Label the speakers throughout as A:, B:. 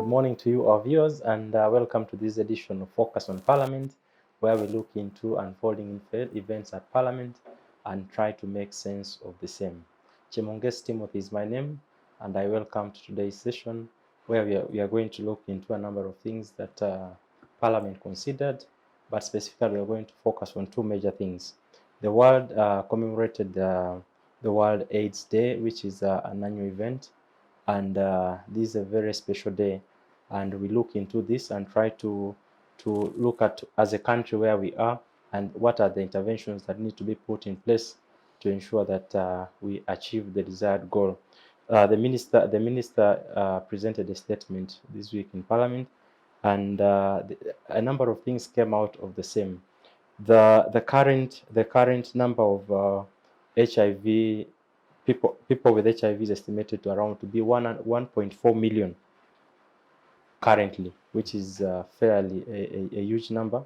A: morning to you, our viewers, and welcome to this edition of Focus on Parliament, where we look into unfolding events at Parliament and try to make sense of the same. Chemonges Timothy is my name, and I welcome to today's session, where we are going to look into a number of things that Parliament considered, but specifically we are going to focus on two major things. The world commemorated the World AIDS Day, which is an annual event. And this is a very special day, and we look into this and try to look at, as a country, where we are and what are the interventions that need to be put in place to ensure that we achieve the desired goal. The minister presented a statement this week in Parliament, and a number of things came out of the same. The current number of HIV people with HIV is estimated to around to be 1.4 million currently, which is fairly a huge number.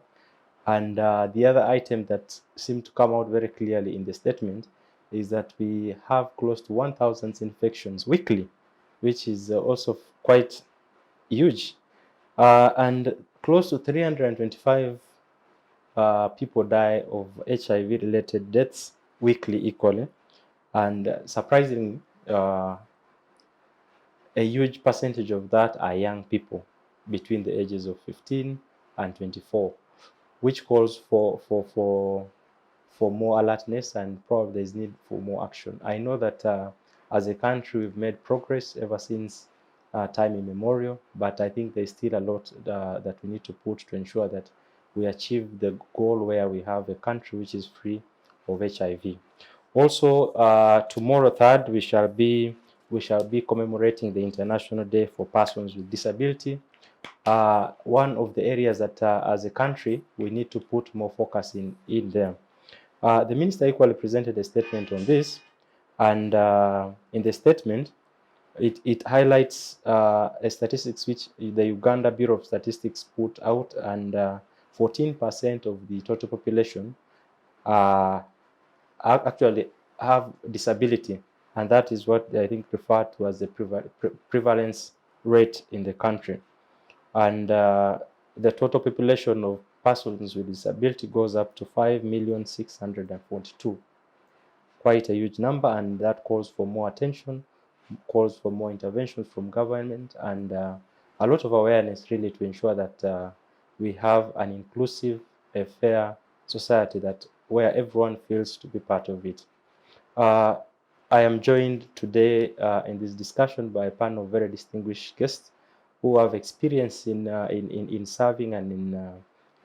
A: And the other item that seemed to come out very clearly in the statement is that we have close to 1,000 infections weekly, which is also quite huge. And close to 325 people die of HIV-related deaths weekly equally. And surprisingly, a huge percentage of that are young people between the ages of 15 and 24, which calls for more alertness, and probably there's need for more action. I know that as a country we've made progress ever since time immemorial, but I think there's still a lot that we need to put to ensure that we achieve the goal where we have a country which is free of HIV. Also, tomorrow, 3rd, we shall be commemorating the International Day for Persons with Disability. One of the areas that, as a country, we need to put more focus in there. The minister equally presented a statement on this, and in the statement, it highlights a statistics which the Uganda Bureau of Statistics put out, and 14% of the total population actually have disability, and that is what I think referred to as the prevalence rate in the country. And the total population of persons with disability goes up to 5,642,000. Quite a huge number, and that calls for more attention, calls for more interventions from government, and a lot of awareness, really, to ensure that we have an inclusive, a fair society where everyone feels to be part of it. I am joined today in this discussion by a panel of very distinguished guests who have experience in serving and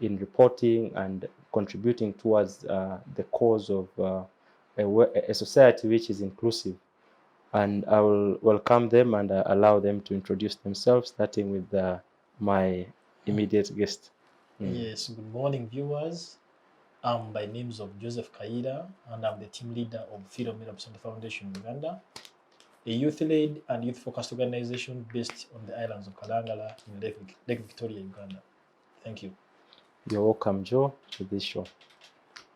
A: in reporting and contributing towards the cause of a society which is inclusive. And I will welcome them and allow them to introduce themselves, starting with my immediate guest.
B: Yes, good morning, viewers. I'm by names of Joseph Kayiira, and I'm the team leader of Philomera Hope Foundation Uganda, a youth-led and youth-focused organization based on the islands of Kalangala in Lake Victoria, Uganda. Thank you.
A: You're welcome, Joe, to this show.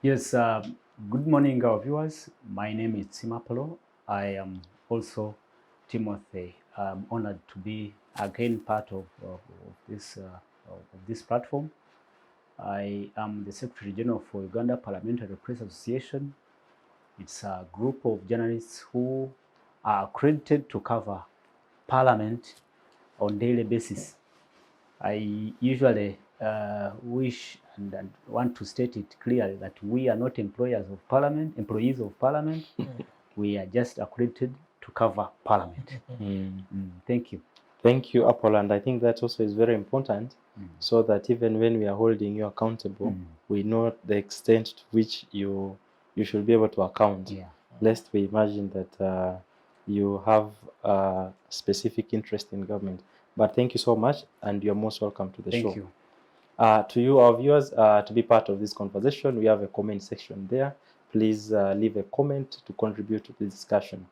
C: Yes, good morning, our viewers. My name is Apollo. I am also Timothy. I'm honored to be again part of this platform. I am the Secretary General for Uganda Parliamentary Press Association. It's a group of journalists who are accredited to cover Parliament on daily basis. I usually wish and want to state it clearly that we are not employees of Parliament. We are just accredited to cover Parliament. Thank you.
A: Thank you, Apollo, and I think that also is very important, so that even when we are holding you accountable, we know the extent to which you should be able to account.
C: Yeah.
A: Lest we imagine that you have a specific interest in government. But thank you so much, and you're most welcome to the show.
C: Thank you.
A: To you, our viewers, to be part of this conversation, we have a comment section there. Please leave a comment to contribute to the discussion.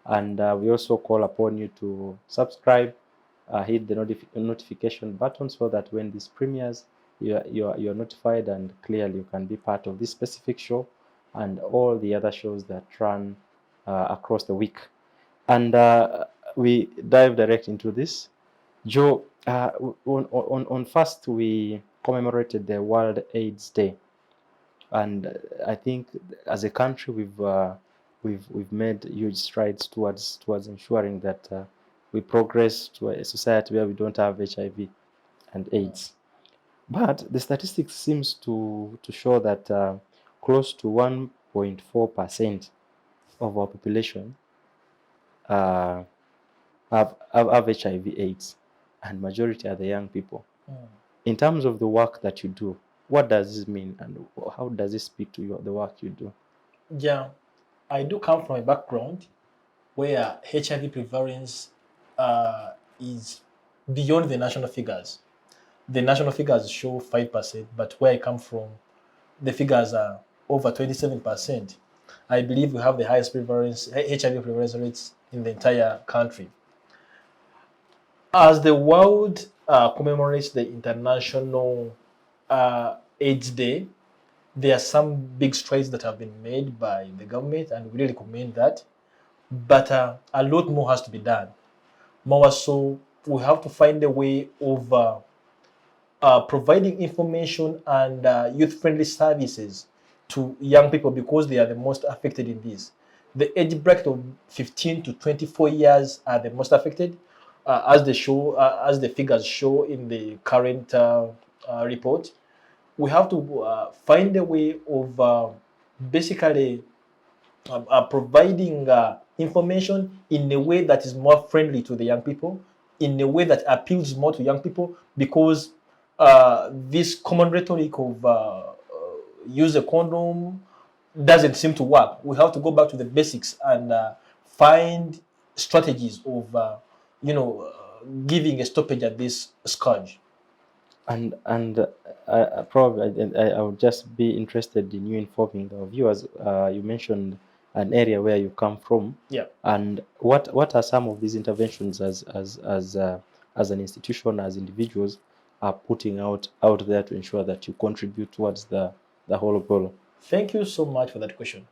A: And we also call upon you to subscribe, hit the notification button, so that when this premieres, you're notified, and clearly you can be part of this specific show and all the other shows that run across the week. And we dive direct into this. Joe, On first, we commemorated the World AIDS Day, and I think as a country we've made huge strides towards ensuring that we progress to a society where we don't have HIV and AIDS. But the statistics seems to show that close to 1.4% of our population uh, have HIV/AIDS, and majority are the young people. In terms of the work that you do, what does this mean, and how does it speak to the work you do?
B: Yeah, I do come from a background where HIV prevalence is beyond the national figures. The national figures show 5%, but where I come from, the figures are over 27%. I believe we have the highest prevalence, HIV prevalence rates in the entire country. As the world commemorates the International AIDS Day, there are some big strides that have been made by the government, and we really commend that. But a lot more has to be done. More so, we have to find a way of providing information and youth-friendly services to young people because they are the most affected in this. The age bracket of 15 to 24 years are the most affected, as the figures show in the current report. We have to find a way of basically providing information in a way that is more friendly to the young people, in a way that appeals more to young people, because this common rhetoric of use a condom doesn't seem to work. We have to go back to the basics and find strategies of, giving a stoppage at this scourge.
A: And probably I would just be interested in you informing our viewers. You mentioned an area where you come from.
B: Yeah.
A: And what are some of these interventions as an institution, as individuals, are putting out there to ensure that you contribute towards the whole goal?
B: Thank you so much for that question.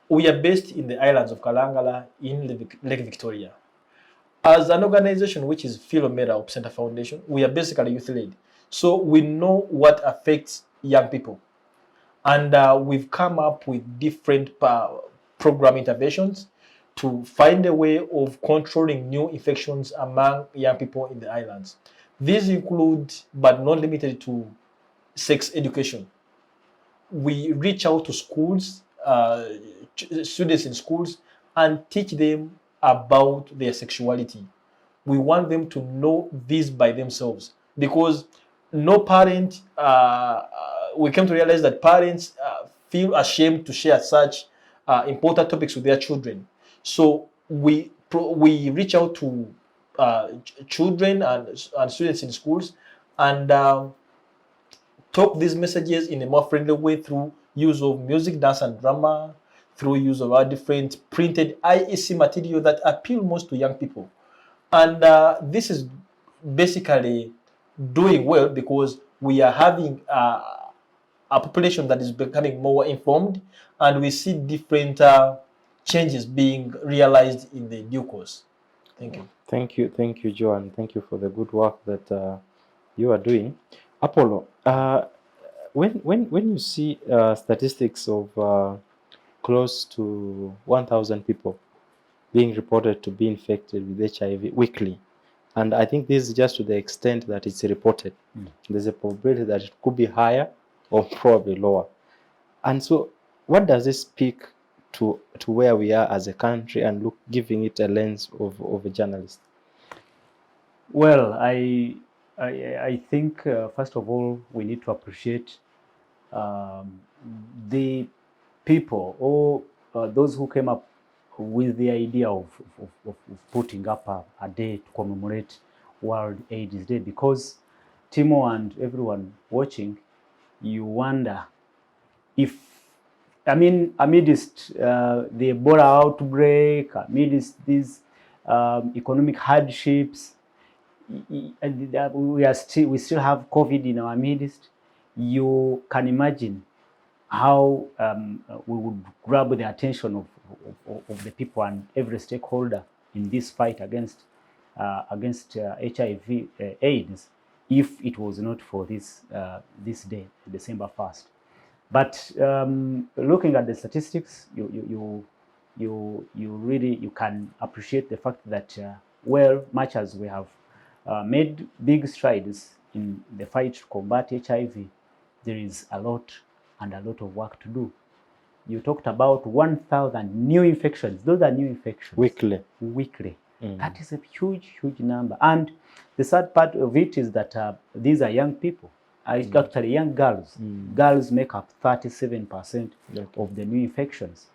B: We are based in the islands of Kalangala in Lake Victoria. As an organization which is Philomera Hope Foundation, we are basically youth-led. So we know what affects young people. And we've come up with different program interventions to find a way of controlling new infections among young people in the islands. These include, but not limited to, sex education. We reach out to schools, students in schools, and teach them about their sexuality. We want them to know this by themselves, because no parent, we came to realize that parents feel ashamed to share such important topics with their children. So we reach out to children and students in schools, and talk these messages in a more friendly way through use of music, dance, and drama, through use of our different printed IEC material that appeal most to young people. And this is basically doing well because we are having a population that is becoming more informed, and we see different changes being realized in the due course. Thank you.
A: Thank you, Joan. Thank you for the good work that you are doing. Apollo, when you see statistics of close to 1,000 people being reported to be infected with HIV weekly, and I think this is just to the extent that it's reported. There's a probability that it could be higher or probably lower. And so, what does this speak to where we are as a country, and giving it a lens of a journalist?
C: Well, I think first of all we need to appreciate the people or those who came up with the idea of putting up a day to commemorate World AIDS Day, because Timo and everyone watching, you wonder if, I mean, amidst the Ebola outbreak, amidst these economic hardships, we still have COVID in our midst. You can imagine how we would grab the attention of the people and every stakeholder in this fight against against HIV AIDS if it was not for this this day, December 1st. But looking at the statistics, you really you can appreciate the fact that well, much as we have made big strides in the fight to combat HIV, there is a lot of work to do. You talked about 1,000 new infections. Those are new infections.
A: Weekly.
C: That is a huge number. And the sad part of it is that these are young people. Actually, young girls. Girls make up 37% of the new infections.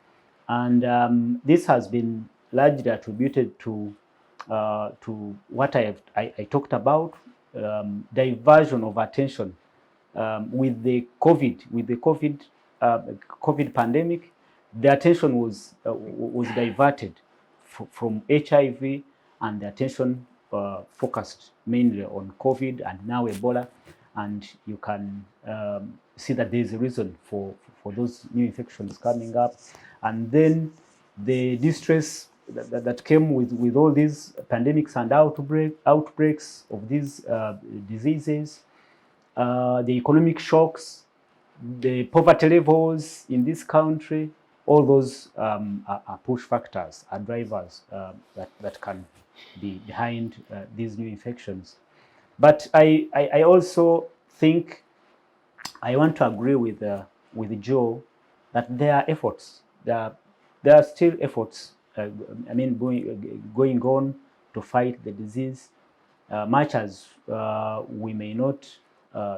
C: And this has been largely attributed to what I talked about, diversion of attention with the COVID pandemic. The attention was diverted from HIV, and the attention focused mainly on COVID and now Ebola. And you can see that there is a reason for those new infections coming up. And then the distress that came with all these pandemics and outbreaks of these diseases, the economic shocks, the poverty levels in this country, all those are push factors, are drivers that can be behind these new infections. But I also think I want to agree with Joe that there are efforts. There are still efforts. Going on to fight the disease. Much as we may not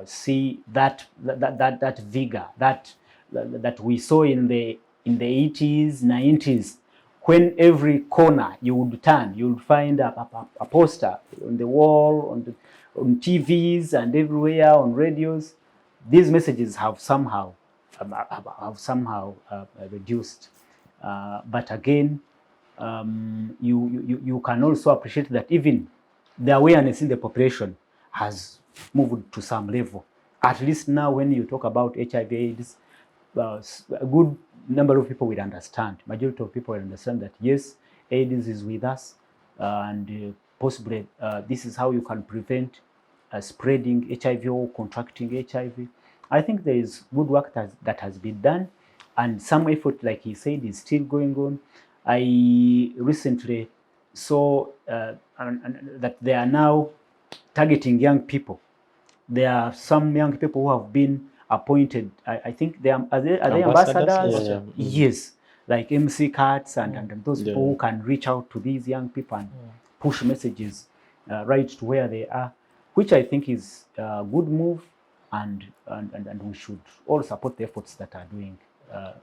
C: see that vigor that we saw in the 80s, 90s, when every corner you would turn, you would find a poster on the wall, on TVs and everywhere, on radios. These messages have somehow reduced. But again, you can also appreciate that even the awareness in the population has moved to some level. At least now, when you talk about HIV/AIDS, a good number of people will understand. Majority of people will understand that yes, AIDS is with us, and possibly this is how you can prevent spreading HIV or contracting HIV. I think there is good work that has been done, and some effort, like he said, is still going on. I recently saw that they are now targeting young people. There are some young people who have been appointed. I think they are they ambassadors?
A: Yeah.
C: Yes, like MC Cards and those people who can reach out to these young people and push messages right to where they are, which I think is a good move, and we should all support the efforts that are doing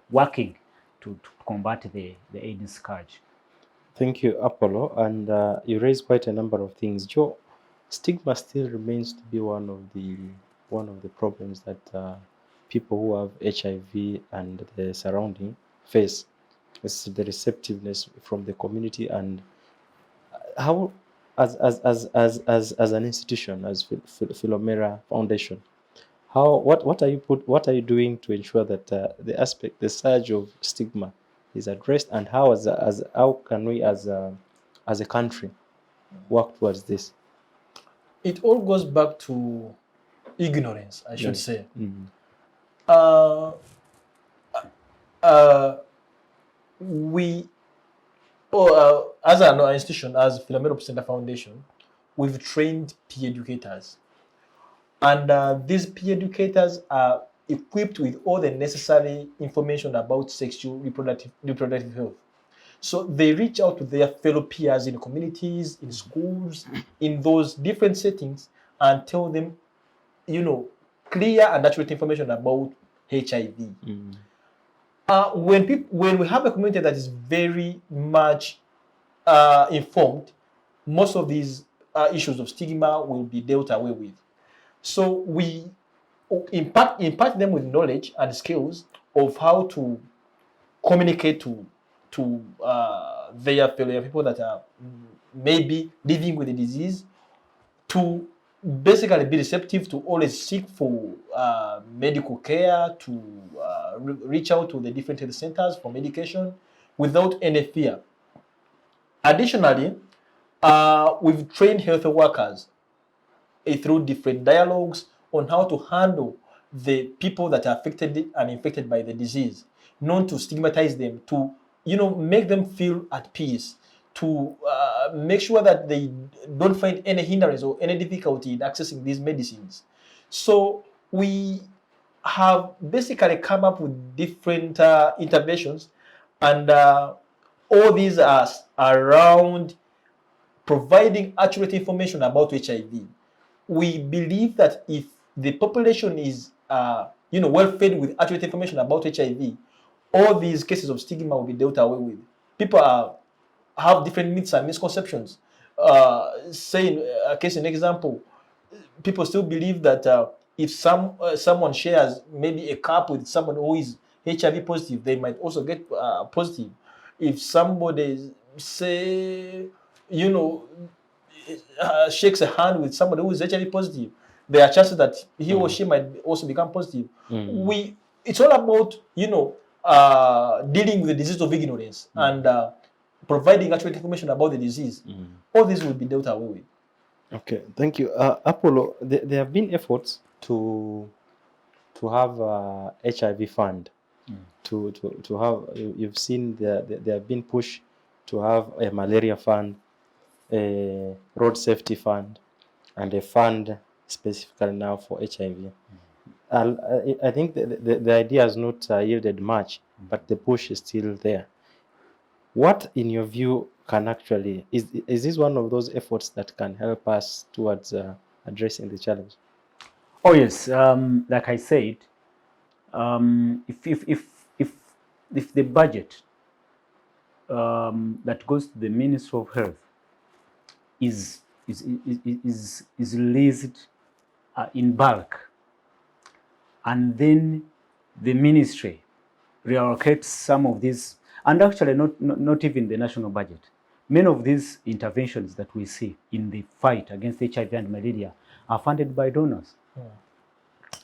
C: working to combat the AIDS scourge.
A: Thank you, Apollo. And you raised quite a number of things. Joe, stigma still remains to be one of the problems that people who have HIV and the surrounding face. It's the receptiveness from the community, and how, as an institution, as Philomera Foundation, what are you doing to ensure that the surge of stigma is addressed, and how can we as a country work towards this?
B: It all goes back to ignorance, I should say. We, as an institution, as Philomera Hope Foundation, we've trained peer educators. And these peer educators are equipped with all the necessary information about sexual reproductive health. So they reach out to their fellow peers in communities, in schools, in those different settings, and tell them, clear and accurate information about HIV. When we have a community that is very much informed, most of these issues of stigma will be dealt away with. So we impart them with knowledge and skills of how to communicate to their fellow people that are maybe living with the disease, to basically be receptive, to always seek for medical care, to reach out to the different health centers for medication without any fear. Additionally, We've trained health workers through different dialogues on how to handle the people that are affected and infected by the disease, not to stigmatize them, to make them feel at peace, to make sure that they don't find any hindrance or any difficulty in accessing these medicines. So we have basically come up with different interventions, and all these are around providing accurate information about HIV. We believe that if the population is well fed with accurate information about HIV, all these cases of stigma will be dealt away with. People have different myths and misconceptions. Saying a case in example, people still believe that if someone shares maybe a cup with someone who is HIV positive, they might also get positive. If somebody say, you know, shakes a hand with somebody who is HIV positive, there are chances that he or she might also become positive. It's all about dealing with the disease of ignorance and providing accurate information about the disease. All this will be dealt away with.
A: Okay, thank you. Apollo, there have been efforts to have a HIV fund. To have, you've seen there have been push to have a malaria fund, a road safety fund, and a fund specifically now for HIV. I think the idea has not yielded much, but the push is still there. What, in your view, can actually, is this one of those efforts that can help us towards addressing the challenge?
C: Oh yes, like I said, if the budget that goes to the Ministry of Health is released in bulk, and then the ministry reallocates some of these, and actually not even the national budget. Many of these interventions that we see in the fight against HIV and malaria are funded by donors.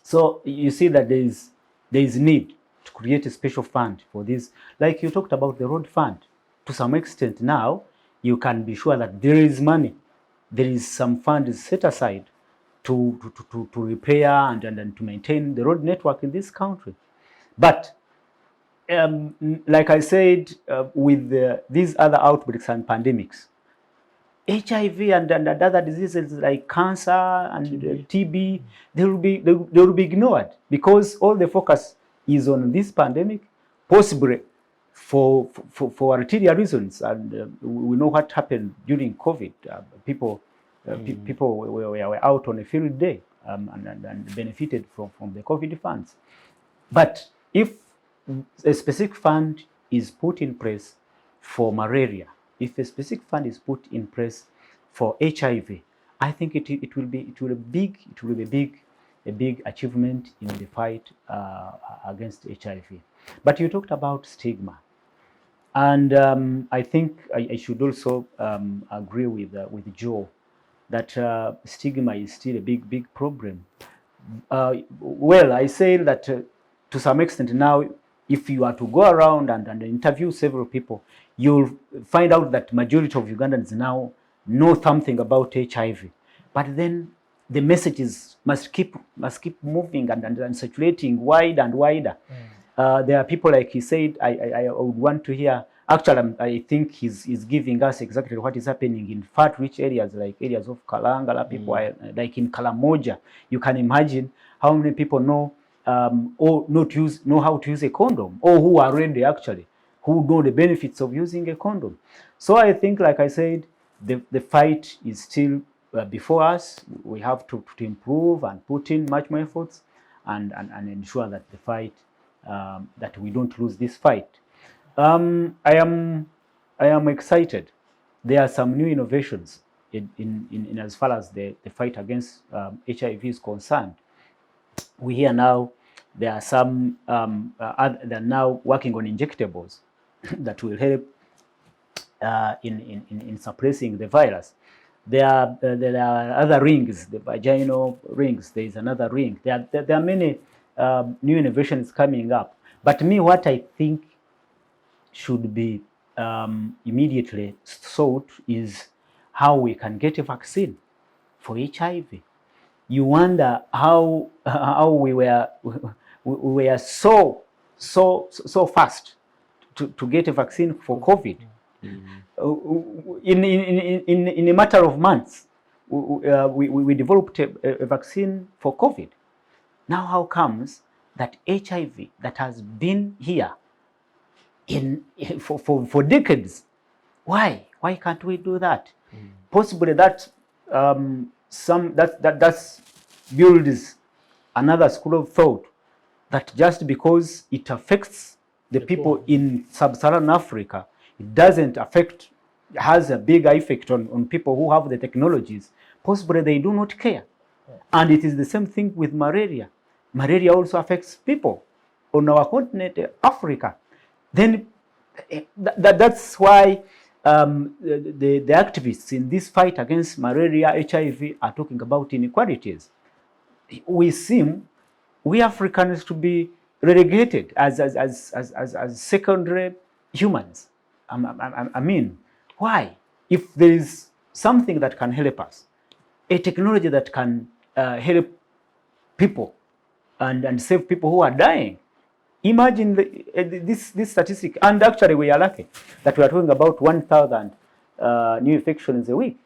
C: So you see that there is need to create a special fund for this. Like you talked about the road fund, to some extent now, you can be sure that there is money. There is some fund set aside to repair and to maintain the road network in this country. But like I said, with these other outbreaks and pandemics, HIV and other diseases like cancer and TB, they will be ignored because all the focus is on this pandemic, possibly for arterial reasons. And we know what happened during COVID. People were out on a field day and benefited from the COVID funds. But if a specific fund is put in place for malaria, if a specific fund is put in place for HIV, I think it will be a big achievement in the fight against HIV. But you talked about stigma, and I think I should also agree with Joe that stigma is still a big problem. Well, I say that to some extent now, if you are to go around and interview several people, you'll find out that majority of Ugandans now know something about HIV. But then the messages must keep moving and circulating wide and wider. There are people, like he said, I would want to hear. Actually, I think he's giving us exactly what is happening in fat-rich areas, like areas of Kalangala. People are, like in Kalamoja. You can imagine how many people know know how to use a condom, or who are ready actually, who know the benefits of using a condom. So I think, like I said, the fight is still before us. We have to improve and put in much more efforts and ensure that the fight, that we don't lose this fight. I am excited. There are some new innovations in as far as the fight against HIV is concerned. We hear now there are some they're now working on injectables that will help in suppressing the virus. There are other rings, the vaginal rings. There is another ring. There are many new innovations coming up. But me, what I think should be immediately sought is how we can get a vaccine for HIV. You wonder how we were so fast to get a vaccine for COVID. In a matter of months, we developed a vaccine for COVID. Now, how comes that HIV that has been here for decades? Why can't we do that? Possibly that that builds another school of thought that just because it affects the people in sub-Saharan Africa, it doesn't affect, has a bigger effect on people who have the technologies. Possibly they do not care. And it is the same thing with malaria. Malaria also affects people on our continent, Africa. Then that's why the activists in this fight against malaria, HIV are talking about inequalities. We Africans to be relegated as secondary humans. I mean, why? If there is something that can help us, a technology that can help people and save people who are dying. Imagine this statistic, and actually we are lucky that we are talking about 1,000 new infections a week.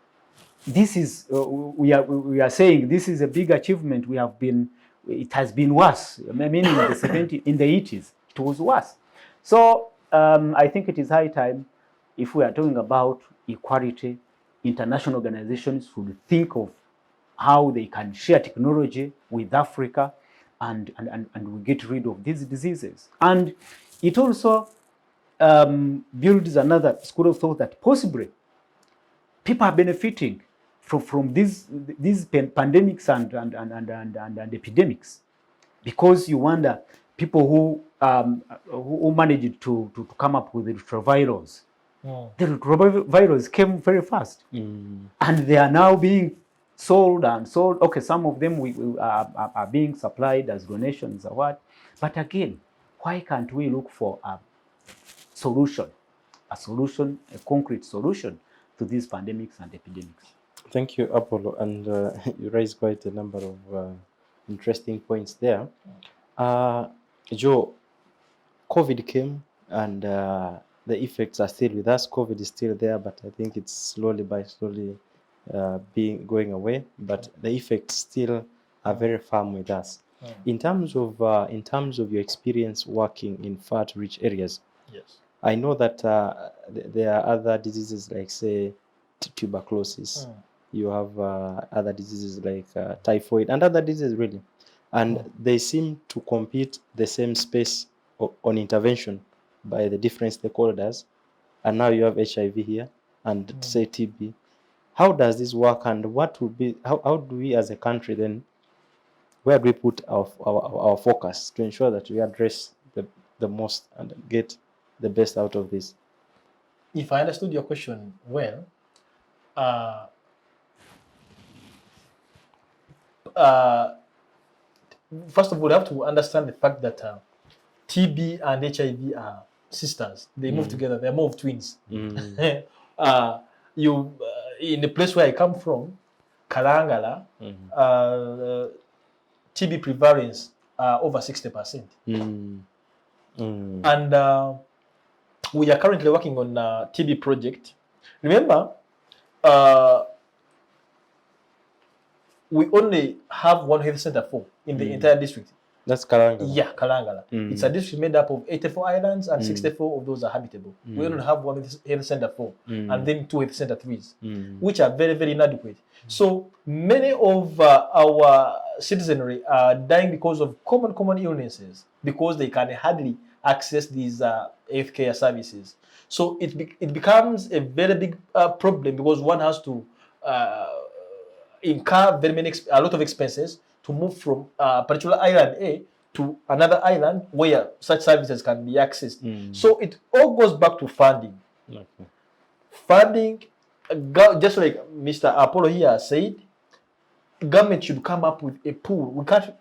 C: This is we are saying this is a big achievement. It has been worse. I mean, in the 80s, it was worse. So I think it is high time, if we are talking about equality, international organizations should think of how they can share technology with Africa and we get rid of these diseases. And it also builds another school of thought that possibly people are benefiting from these pandemics and epidemics, because you wonder people who managed to come up with the retrovirals. The retrovirals came very fast, and they are now being sold. Okay, some of them are being supplied as donations or what. But again, why can't we look for a concrete solution to these pandemics and epidemics?
A: Thank you, Apollo. And you raised quite a number of interesting points there. Joe, COVID came and the effects are still with us. COVID is still there, but I think it's slowly going away. But the effects still are very firm with us. In terms of your experience working in far-to-reach areas,
B: yes,
A: I know that there are other diseases like, say, tuberculosis. You have other diseases like typhoid and other diseases, really. And they seem to compete the same space on intervention by the different stakeholders. And now you have HIV here and say TB. How does this work, and what would be, how do we as a country then, where do we put our focus to ensure that we address the most and get the best out of this?
B: If I understood your question well, first of all, we have to understand the fact that TB and HIV are sisters. They move together. They're more of twins. In the place where I come from, Kalangala, TB prevalence over 60%. And we are currently working on a TB project. Remember, we only have one health center in the entire district.
A: That's Kalangala.
B: Yeah, Kalangala. It's a district made up of 84 islands, and 64 of those are habitable. We only have one health center and then 2 health center 3s, which are very, very inadequate. So many of our citizenry are dying because of common illnesses, because they can hardly access these healthcare services. So it becomes a very big problem, because one has to incur a lot of expenses to move from a particular island A to another island where such services can be accessed. So it all goes back to funding.
A: Okay.
B: Funding, just like Mr. Apollo here said, government should come up with a pool. We can't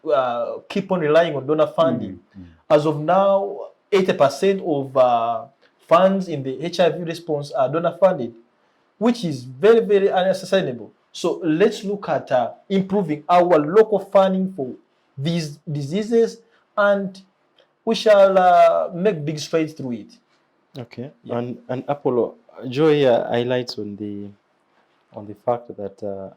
B: keep on relying on donor funding. As of now, 80% of funds in the HIV response are donor funded. which is very, very unsustainable. So let's look at improving our local funding for these diseases, and we shall make big strides through it.
A: Okay.
B: Yeah.
A: And Apollo, Joe here highlights on the fact that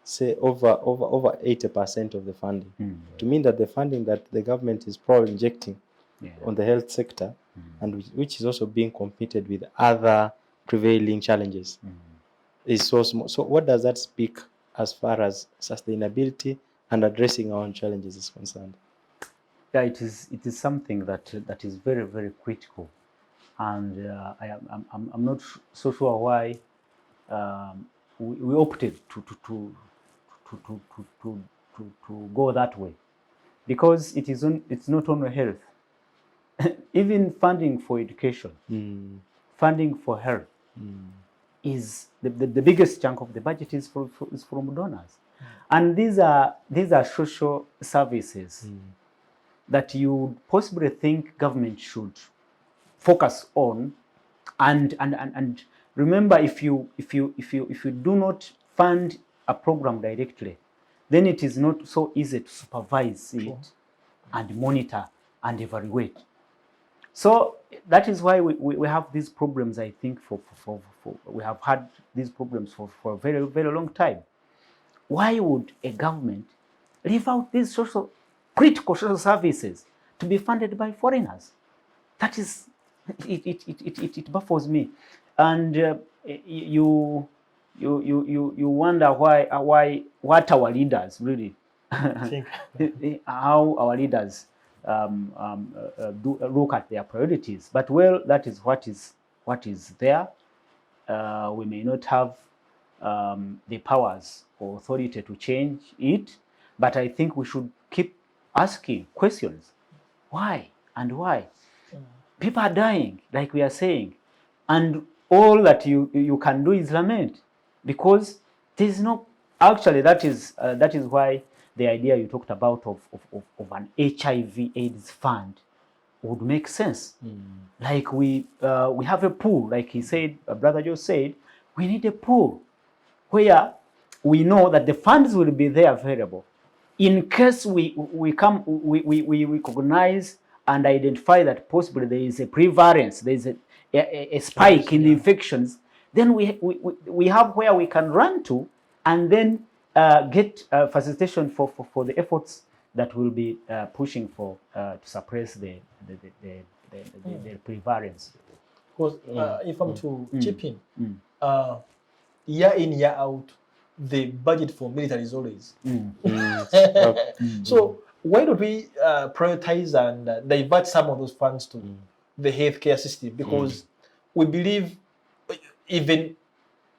A: say over 80% of the funding, to mean that the funding that the government is probably injecting on the health sector, and which is also being competed with other prevailing challenges, is so small. So what does that speak as far as sustainability and addressing our own challenges is concerned?
C: Yeah, it is something that is very, very critical, and I'm not so sure why we opted to go that way, because it's not only health. Even funding for education, funding for health is the biggest chunk of the budget is from donors, and these are social services that you possibly think government should focus on, and remember, if you do not fund a program directly, then it is not so easy to supervise it and monitor and evaluate. So that is why we have these problems. I think we have had these problems for a very, very long time. Why would a government leave out these critical social services to be funded by foreigners? That is, it baffles me, and you wonder why what our leaders really how our leaders do look at their priorities. But well, that is what is there. We may not have the powers or authority to change it, but I think we should keep asking questions. Why and why? People are dying, like we are saying, and all that you can do is lament, because there is no, actually that is why the idea you talked about of an HIV/AIDS fund would make sense. Like we have a pool, like he said, Brother Joe said, we need a pool where we know that the funds will be there available in case we recognize and identify that possibly there is a prevalence, there is a spike in the infections. Then we have where we can run to, and then get facilitation for the efforts that will be pushing for to suppress the prevalence.
B: Because if I'm to chip in, year in, year out, the budget for military is always. So why don't we prioritize and divert some of those funds to the healthcare system? Because we believe even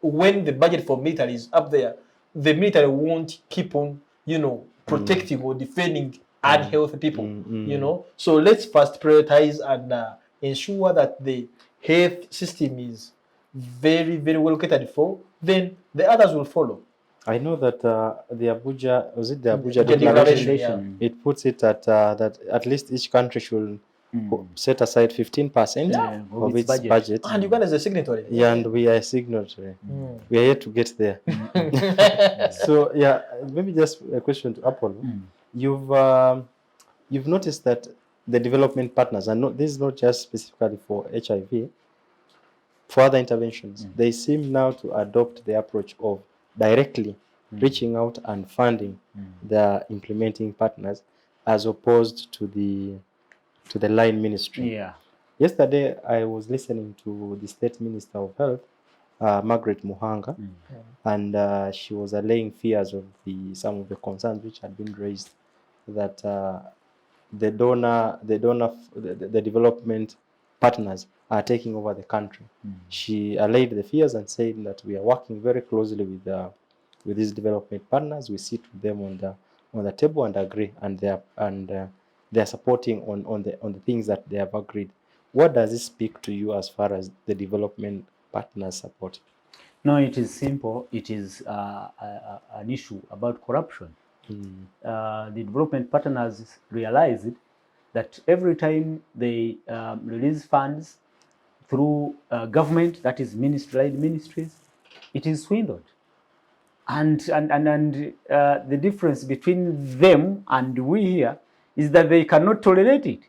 B: when the budget for military is up there, the military won't keep on, protecting or defending unhealthy people, So let's first prioritize and ensure that the health system is very, very well catered for. Then the others will follow.
A: I know that the Abuja, was it the Abuja
B: The
A: Declaration? It puts it at that at least each country should set aside 15% of its budget.
B: And Uganda is a signatory.
A: Yeah, and we are a signatory. We are yet to get there. So yeah, maybe just a question to Apollo. You've noticed that the development partners, and this is not just specifically for HIV, for other interventions, they seem now to adopt the approach of directly reaching out and funding their implementing partners, as opposed to the line ministry.
C: Yeah.
A: Yesterday, I was listening to the State Minister of Health, Margaret Muhanga, and she was allaying fears of some of the concerns which had been raised, that the development partners are taking over the country. She allayed the fears and said that we are working very closely with these development partners. We sit with them on the table and agree, and they are supporting on the things that they have agreed. What does it speak to you as far as the development partners support?
C: No, it is simple. It is an issue about corruption. The development partners realize it, that every time they release funds through government, that is led ministries, it is swindled. And the difference between them and we here is that they cannot tolerate it.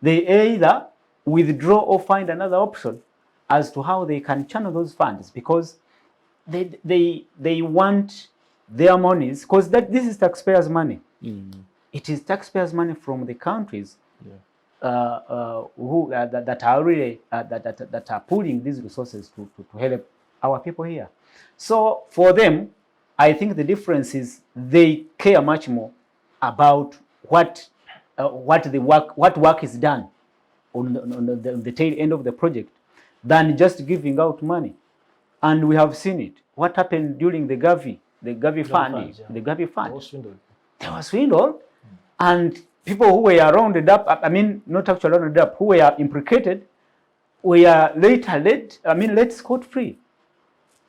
C: They either withdraw or find another option as to how they can channel those funds, because they want their monies, because this is taxpayers' money. It is taxpayers' money from the countries who that are really that are pooling these resources to help our people here. So for them, I think the difference is they care much more about what work is done on the tail end of the project than just giving out money. And we have seen it. What happened during the Gavi funding, the Gavi fund? They were swindled, and people who were rounded up, I mean, not actually rounded up, who were implicated, were later let scot-free,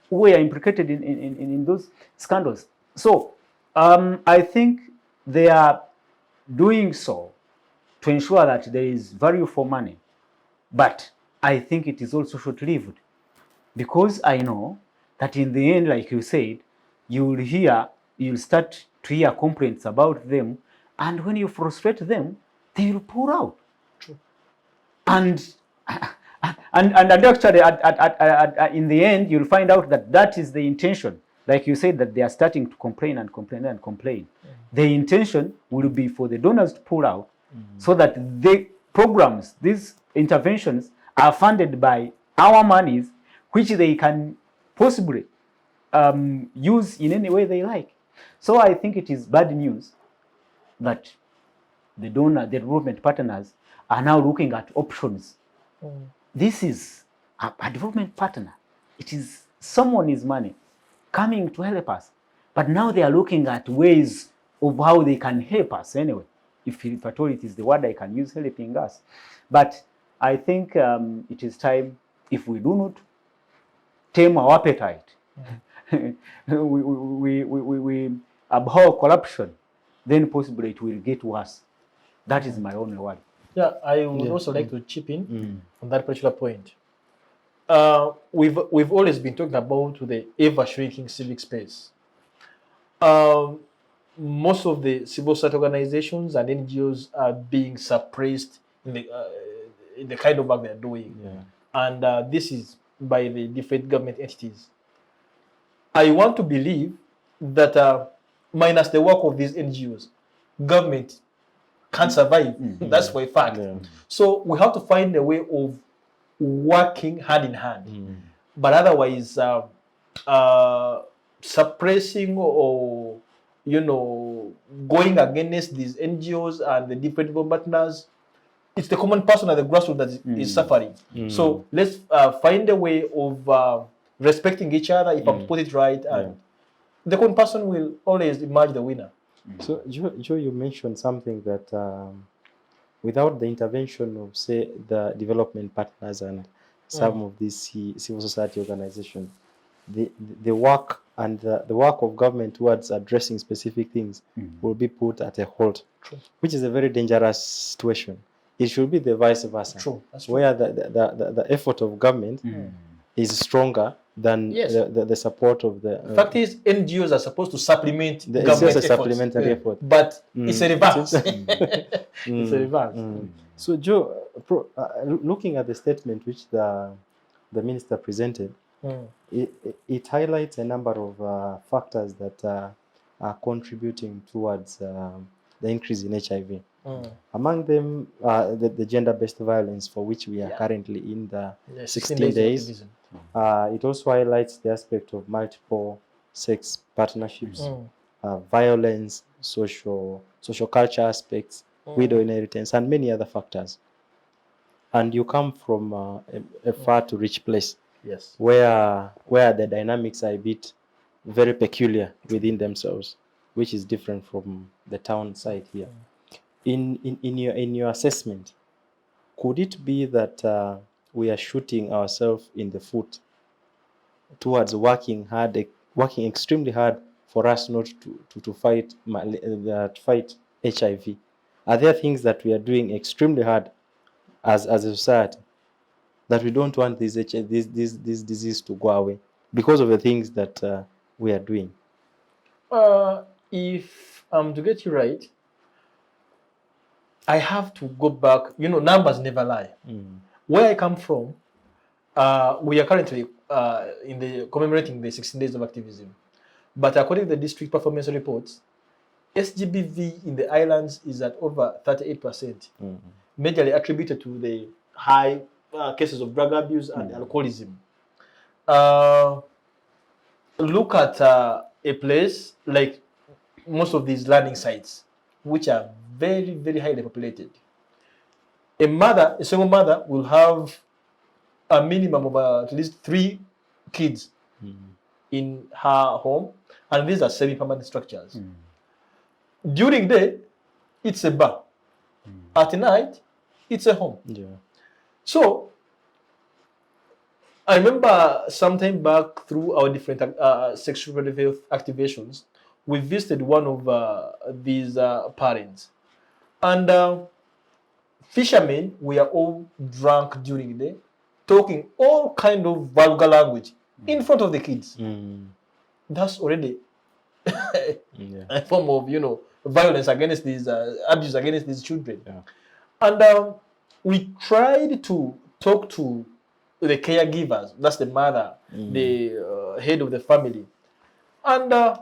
C: who were implicated in those scandals. So I think they are doing so to ensure that there is value for money. But I think it is also short-lived, because I know that in the end, like you said, you'll start to hear complaints about them, and when you frustrate them, they will pull out.
B: True.
C: And actually, in the end, you'll find out that that is the intention. Like you said, that they are starting to complain and complain and complain. The intention will be for the donors to pull out, so that the programs, these interventions, are funded by our monies, which they can possibly use in any way they like. So I think it is bad news that the development partners are now looking at options. This is a development partner. It is someone's money coming to help us. But now they are looking at ways of how they can help us anyway. If at all it is the word I can use, helping us. But I think it is time, if we do not tame our appetite, we abhor corruption, then possibly it will get worse. That is my only word.
B: Yeah, I would also like to chip in on that particular point. We've always been talking about the ever-shrinking civic space. Most of the civil society organizations and NGOs are being suppressed in the kind of work they are doing, and this is by the different government entities. I want to believe that minus the work of these NGOs, government can't survive. That's for a fact. So we have to find a way of working hand in hand. But otherwise, suppressing or going against these NGOs and the different partners, it's the common person at the grassroots that is suffering. So let's find a way of respecting each other, if I put it right, and the common person will always emerge the winner.
A: So, Joe, you mentioned something that without the intervention of, say, the development partners and some of these civil society organizations, the work and the work of government towards addressing specific things will be put at a halt, which is a very dangerous situation. It should be the vice versa, where the effort of government is stronger than the support of the.
B: The fact is, NGOs are supposed to supplement
A: it's
B: government
A: just a supplementary effort,
B: but it's a reverse. It's a reverse.
A: So, Joe, looking at the statement which the minister presented, it highlights a number of factors that are contributing towards the increase in HIV. Among them, the gender-based violence, for which we are currently in the 16 days. It also highlights the aspect of multiple sex partnerships, violence, social culture aspects, widow inheritance, and many other factors. And you come from a far to rich place, where the dynamics are a bit very peculiar within themselves, which is different from the town side here. In your assessment, could it be that we are shooting ourselves in the foot towards working extremely hard for us not to fight HIV? Are there things that we are doing extremely hard as a society that we don't want this disease to go away? because of the things that we are doing?
B: If to get you right, I have to go back. Numbers never lie. Where I come from, we are currently in the commemorating the 16 days of activism. But according to the district performance reports, SGBV in the islands is at over 38%, majorly attributed to the high cases of drug abuse and alcoholism. Look at a place like most of these learning sites, which are very, very highly populated. A single mother, will have a minimum of at least 3 kids in her home, and these are semi-permanent structures. During the day, it's a bar. At night, it's a home.
A: Yeah.
B: So I remember sometime back through our different sexual health activations, we visited one of these parents, and fishermen were all drunk during the day, talking all kind of vulgar language in front of the kids. That's already a form of violence against these abuse against these children.
A: Yeah.
B: And we tried to talk to the caregivers, that's the mother, the head of the family, and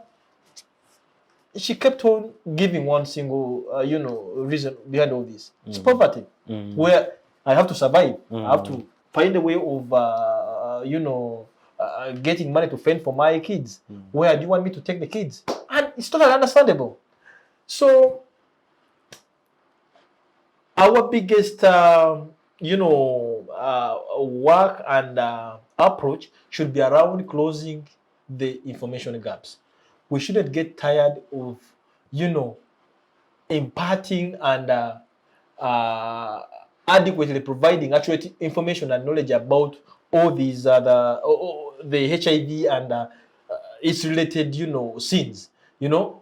B: she kept on giving one single reason behind all this. It's poverty, where I have to survive. I have to find a way of getting money to fend for my kids. Where do you want me to take the kids? And it's totally understandable. So our biggest work and approach should be around closing the information gaps. We shouldn't get tired of imparting and adequately providing accurate information and knowledge about all these the HIV and its related sins.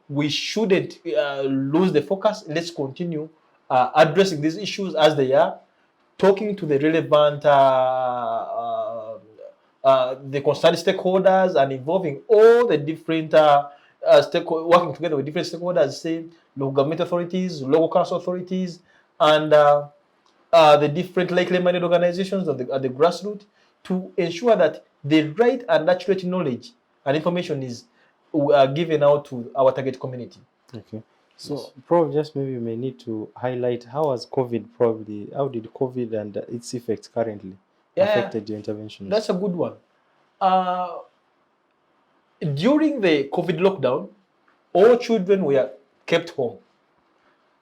B: We shouldn't lose the focus. Let's continue addressing these issues as they are, talking to the relevant the concerned stakeholders and involving all the different working together with different stakeholders, say local government authorities, local council authorities, and the different likely minded organizations at the grassroots, to ensure that the right and accurate knowledge and information is given out to our target community.
A: Okay. So probably just maybe you may need to highlight how did COVID and its effects currently affected your interventions?
B: That's a good one. During the COVID lockdown, all children were kept home.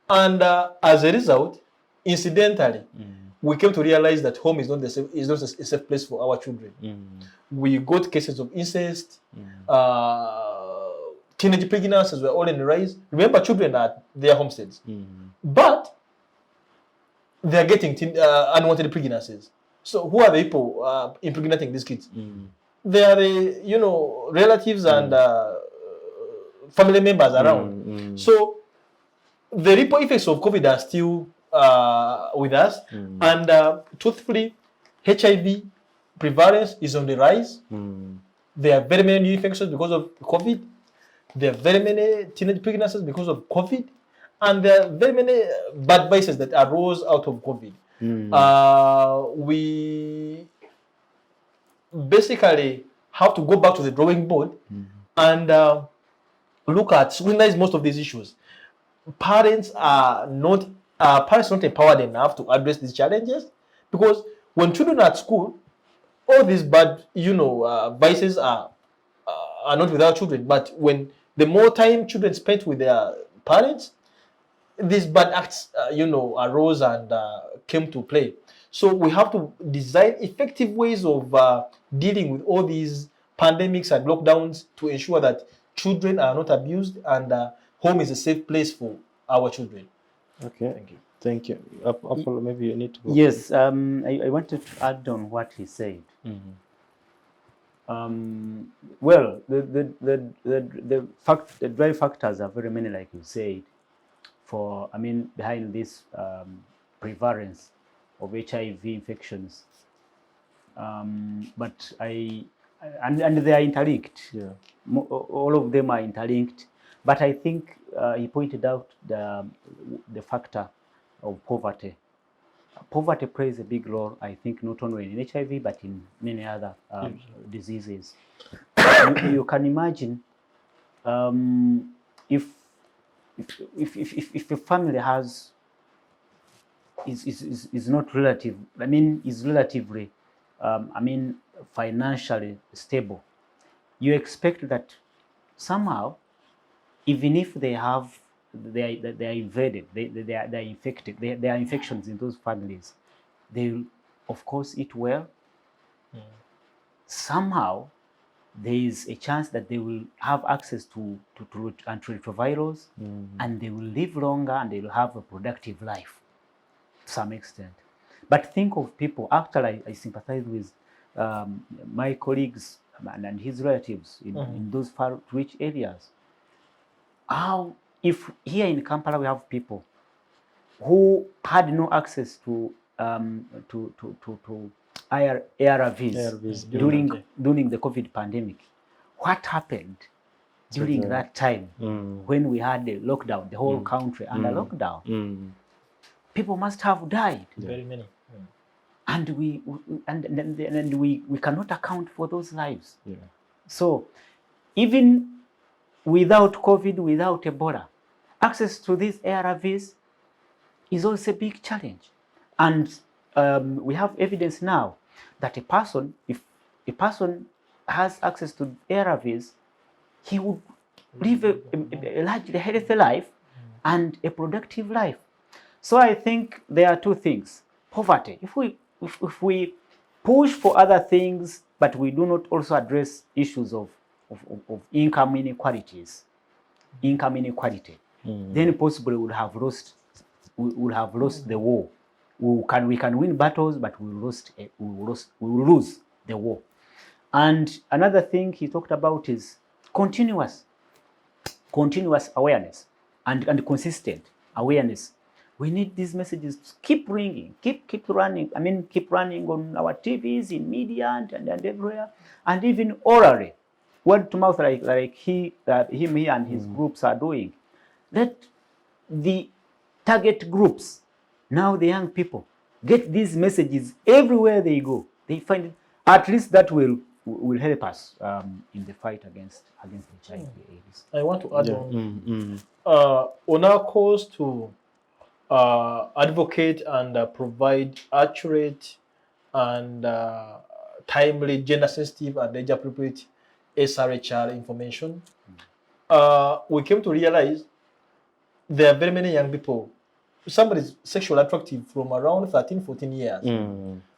B: And as a result, incidentally, we came to realize that home is not a safe place for our children. We got cases of incest, teenage pregnancies were all in the rise. Remember, children are at their homesteads, but they are getting unwanted pregnancies. So who are the people impregnating these kids? They are the relatives and family members around. So the ripple effects of COVID are still with us, and truthfully, HIV prevalence is on the rise. There are very many new infections because of COVID. There are very many teenage pregnancies because of COVID, and there are very many bad vices that arose out of COVID. We basically have to go back to the drawing board and look at scrutinize most of these issues. Parents are not empowered enough to address these challenges, because when children are at school, all these bad vices are not without children. But when the more time children spent with their parents, these bad acts arose and came to play. So we have to design effective ways of dealing with all these pandemics and lockdowns to ensure that children are not abused and home is a safe place for our children.
A: Okay.
B: Thank you.
A: Thank you. Apollo, maybe you need to.
C: Yes, I wanted to add on what he said. Well, the drive factors are very many, like you said, behind this prevalence of HIV infections. But I and they are interlinked.
A: Yeah.
C: All of them are interlinked. But I think he pointed out the factor of poverty. Poverty plays a big role, I think, not only in HIV but in many other diseases. You can imagine if a family is not relative, I mean, is relatively, financially stable, you expect that somehow, even if they have, they are invaded, they are infected, there are infections in those families, they will, of course, eat well. Somehow, there is a chance that they will have access to antiretrovirals, and they will live longer and they will have a productive life to some extent. But think of people, actually, I sympathize with my colleagues and his relatives in those far-reach areas. How, if here in Kampala we have people who had no access to ARVs during the COVID pandemic, what happened during that time when we had the lockdown, the whole country under lockdown? People must have died.
B: Very many.
C: And we cannot account for those lives.
A: Yeah.
C: So even without COVID, without Ebola, access to these ARVs is also a big challenge. And we have evidence now that a person, if a person has access to ARVs, he would live a largely healthy life and a productive life. So I think there are two things. Poverty. If we push for other things, but we do not also address issues of income inequalities, then possibly we would have lost the war. We can win battles, but we will lose the war. And another thing he talked about is continuous awareness and consistent awareness. We need these messages to keep ringing, keep running. I mean, keep running on our TVs, in media, and everywhere, and even orally, word to mouth, like him and his groups are doing. Let the target groups, now the young people, get these messages everywhere they go. They find it. At least that will help us in the fight against HIV/AIDS.
B: I want to add on our course to advocate and provide accurate and timely, gender-sensitive and age-appropriate SRHR information. We came to realize there are very many young people. Somebody is sexually attractive from around 13, 14 years.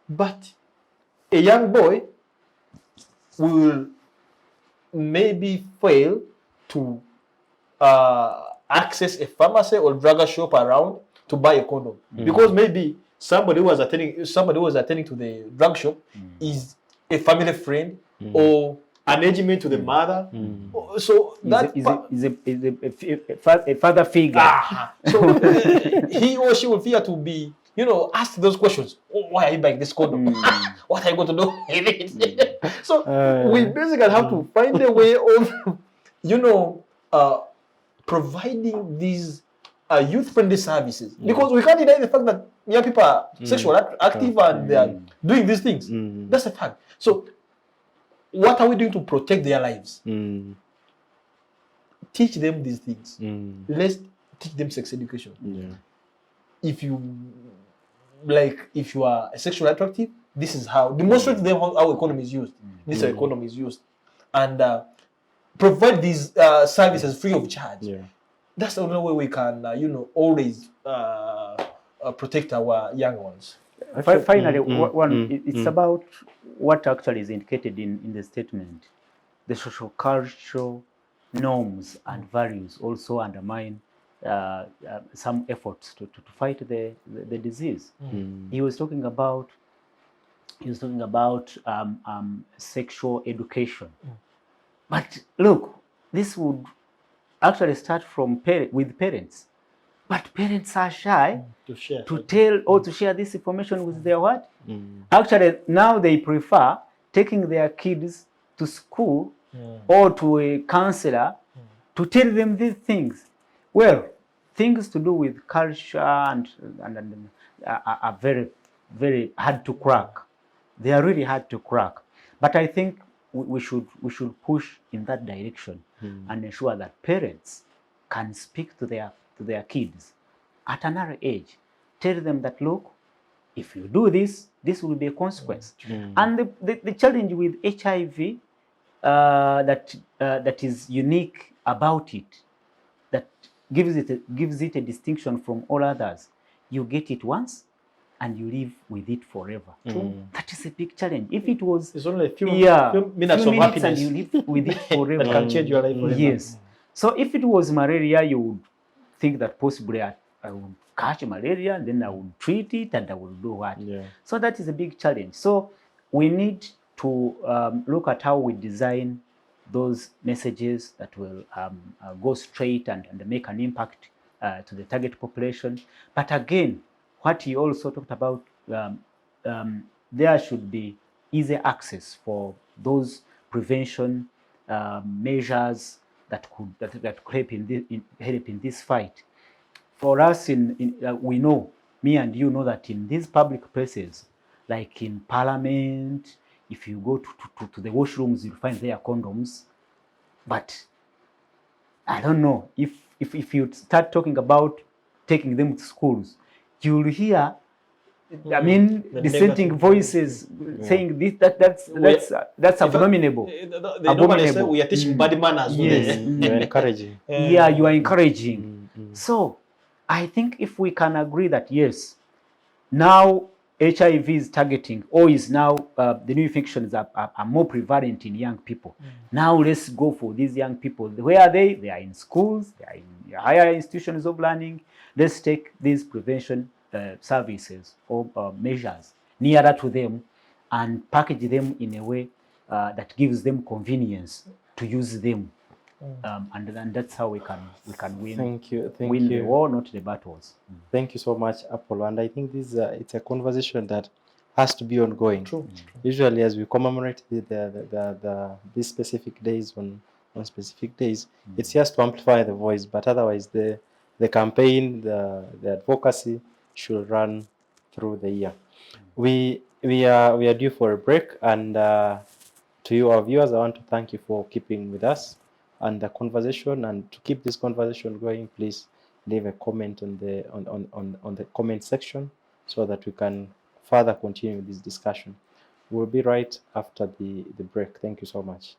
B: But a young boy will maybe fail to access a pharmacy or drug shop around to buy a condom because maybe somebody who was attending to the drug shop is a family friend or an engagement to the mother. So that
C: a father figure.
B: So he or she will fear to be, ask those questions. Oh, why are you buying this condom? What are you going to do with it? So we basically have to find a way of, providing these youth-friendly services because we can't deny the fact that young people are sexually active and they are doing these things. That's a fact. So what are we doing to protect their lives? Teach them these things. Let's teach them sex education. If you are sexually attractive, this is how. Demonstrate to them how economy is used. This is how economy is used. And provide these services free of charge. That's the only way we can, always protect our young ones.
C: Finally, it's about what actually is indicated in the statement. The social cultural norms and values also undermine some efforts to fight the disease. He was talking about sexual education. But look, this would actually start from with parents. But parents are shy to tell or to share this information with their what? Actually, now they prefer taking their kids to school or to a counselor to tell them these things. Well, things to do with culture and are very, very hard to crack. They are really hard to crack. But I think we should push in that direction and ensure that parents can speak to their kids at an early age. Tell them that, look, if you do this, this will be a consequence. And the challenge with HIV that is unique about it, that gives it a distinction from all others. You get it once, and you live with it forever. That is a big challenge. If it was,
B: it's only a few,
C: few
B: minutes of
C: minutes
B: happiness,
C: and you live with it forever,
B: that can change your life forever.
C: Yes. So if it was malaria, you would think that possibly I would catch malaria, and then I would treat it, and I will do what. So that is a big challenge. So we need to look at how we design those messages that will go straight and make an impact to the target population. But again, what he also talked about, there should be easy access for those prevention measures that could help in this fight. For us, we know, me and you know, that in these public places, like in Parliament, if you go to the washrooms, you'll find there condoms. But I don't know, if you start talking about taking them to schools, you'll hear, I mean, dissenting voices saying this, that's abominable.
B: They normally say we are teaching bad manners.
C: Yes.
A: You're encouraging.
C: Yeah, you are encouraging. So I think if we can agree that, yes, now HIV is targeting, or is now the new infections are more prevalent in young people. Now let's go for these young people. Where are they? They are in schools, they are in higher institutions of learning. Let's take these prevention services or measures nearer to them and package them in a way that gives them convenience to use them. And that's how we can win. Win the war, not the battles.
A: Thank you so much, Apollo. And I think this it's a conversation that has to be ongoing.
B: True.
A: Usually, as we commemorate these specific days on specific days, it's just to amplify the voice. But otherwise, the campaign, the advocacy should run through the year. We are due for a break, and to you, our viewers, I want to thank you for keeping with us and the conversation. And to keep this conversation going, please leave a comment on the comment section so that we can further continue this discussion. We'll be right after the break. Thank you so much.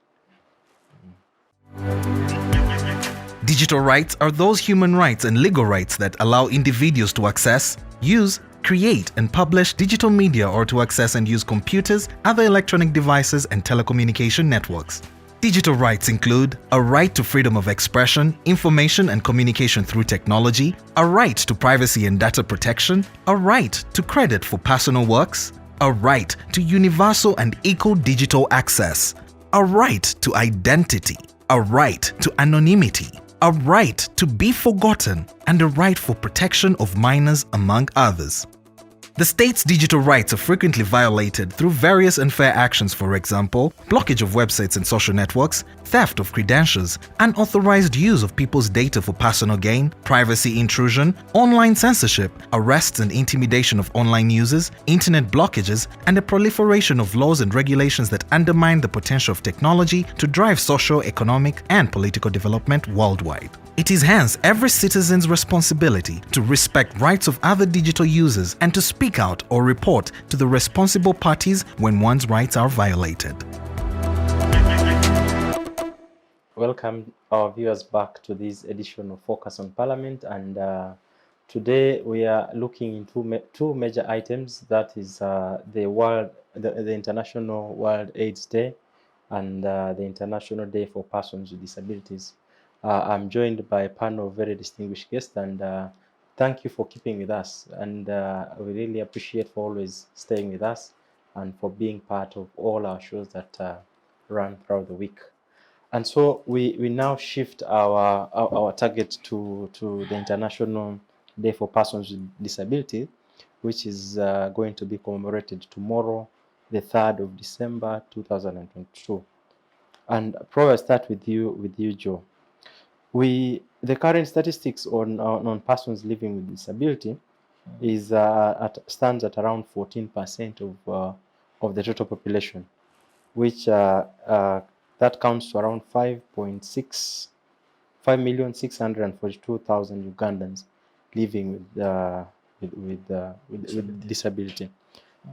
D: Digital rights are those human rights and legal rights that allow individuals to access, use, create and publish digital media, or to access and use computers, other electronic devices and telecommunication networks. Digital rights include a right to freedom of expression, information and communication through technology, a right to privacy and data protection, a right to credit for personal works, a right to universal and equal digital access, a right to identity, a right to anonymity, a right to be forgotten, and a right for protection of minors, among others. The state's digital rights are frequently violated through various unfair actions, for example, blockage of websites and social networks, theft of credentials, unauthorized use of people's data for personal gain, privacy intrusion, online censorship, arrests and intimidation of online users, internet blockages, and the proliferation of laws and regulations that undermine the potential of technology to drive social, economic, and political development worldwide. It is hence every citizen's responsibility to respect rights of other digital users and to speak out or report to the responsible parties when one's rights are violated.
A: Welcome our viewers back to this edition of Focus on Parliament, and today we are looking into two major items. That is the International World AIDS Day and the International Day for Persons with Disabilities. I'm joined by a panel of very distinguished guests, and thank you for keeping with us. And we really appreciate for always staying with us and for being part of all our shows that run throughout the week. And so we now shift our target to the International Day for Persons with Disability, which is going to be commemorated tomorrow, the 3rd of December 2022. And probably I'll start with you, Joe. The current statistics on persons living with disability is stands at around 14% of the total population, which that counts to around 5,642,000 Ugandans living with disability.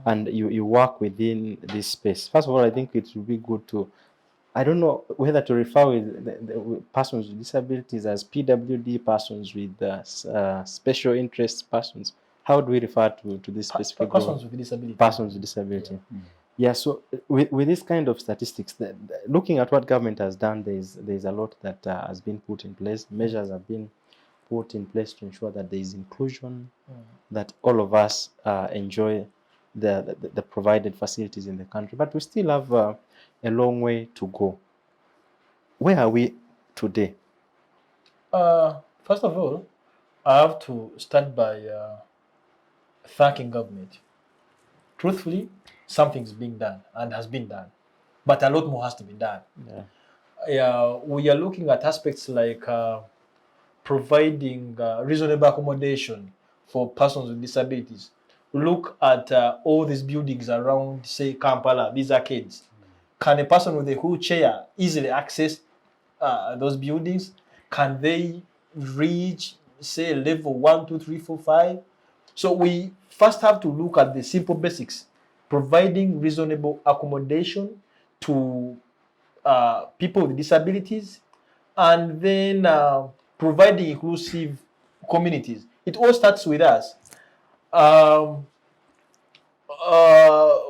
A: And you work within this space. First of all, I think it would be good to, I don't know whether to refer with the persons with disabilities as PWD, persons with special interest persons. How do we refer to this specific
B: persons with disability?
A: Persons with disability. Yeah. So with this kind of statistics, looking at what government has done, there's a lot that has been put in place. Measures have been put in place to ensure that there is inclusion, that all of us enjoy the provided facilities in the country. But we still have a long way to go. Where are we today?
B: First of all, I have to start by thanking government. Truthfully, something's being done and has been done, but a lot more has to be done. We are looking at aspects like providing reasonable accommodation for persons with disabilities. Look at all these buildings around, say, Kampala, these arcades. Can a person with a wheelchair easily access those buildings? Can they reach, say, level 1, 2, 3, 4, 5? So we first have to look at the simple basics, providing reasonable accommodation to people with disabilities, and then providing inclusive communities. It all starts with us.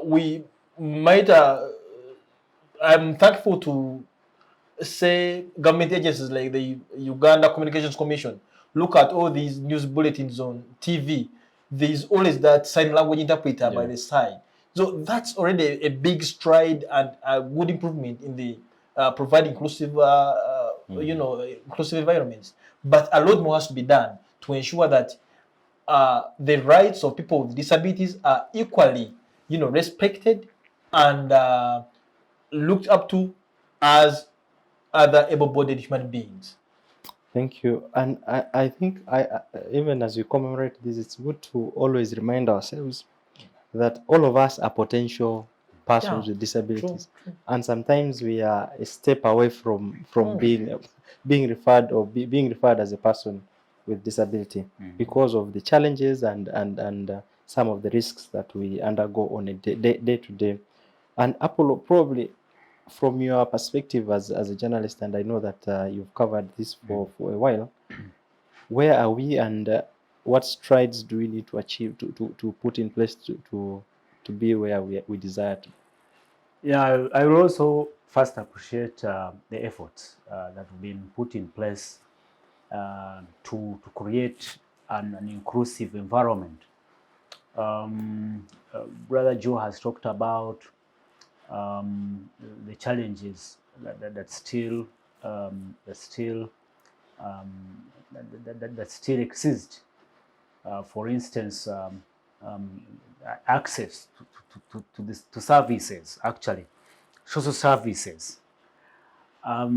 B: We might, I'm thankful to say government agencies like the Uganda Communications Commission. Look at all these news bulletins on TV. There's always that sign language interpreter by the side. So that's already a big stride and a good improvement in the providing inclusive, inclusive environments. But a lot more has to be done to ensure that the rights of people with disabilities are equally, respected and looked up to as other able-bodied human beings.
A: Thank you. And I think even as we commemorate this, it's good to always remind ourselves that all of us are potential persons with disabilities. True. And sometimes we are a step away from being referred as a person with disability because of the challenges and some of the risks that we undergo on a day to day. And Apollo, probably from your perspective as a journalist, and I know that you've covered this for a while, where are we and what strides do we need to achieve to put in place to be where we desire to?
C: Yeah, I will also first appreciate the efforts that have been put in place to create an inclusive environment. Brother Joe has talked about the challenges that still exist. For instance, access to services, actually, social services. Are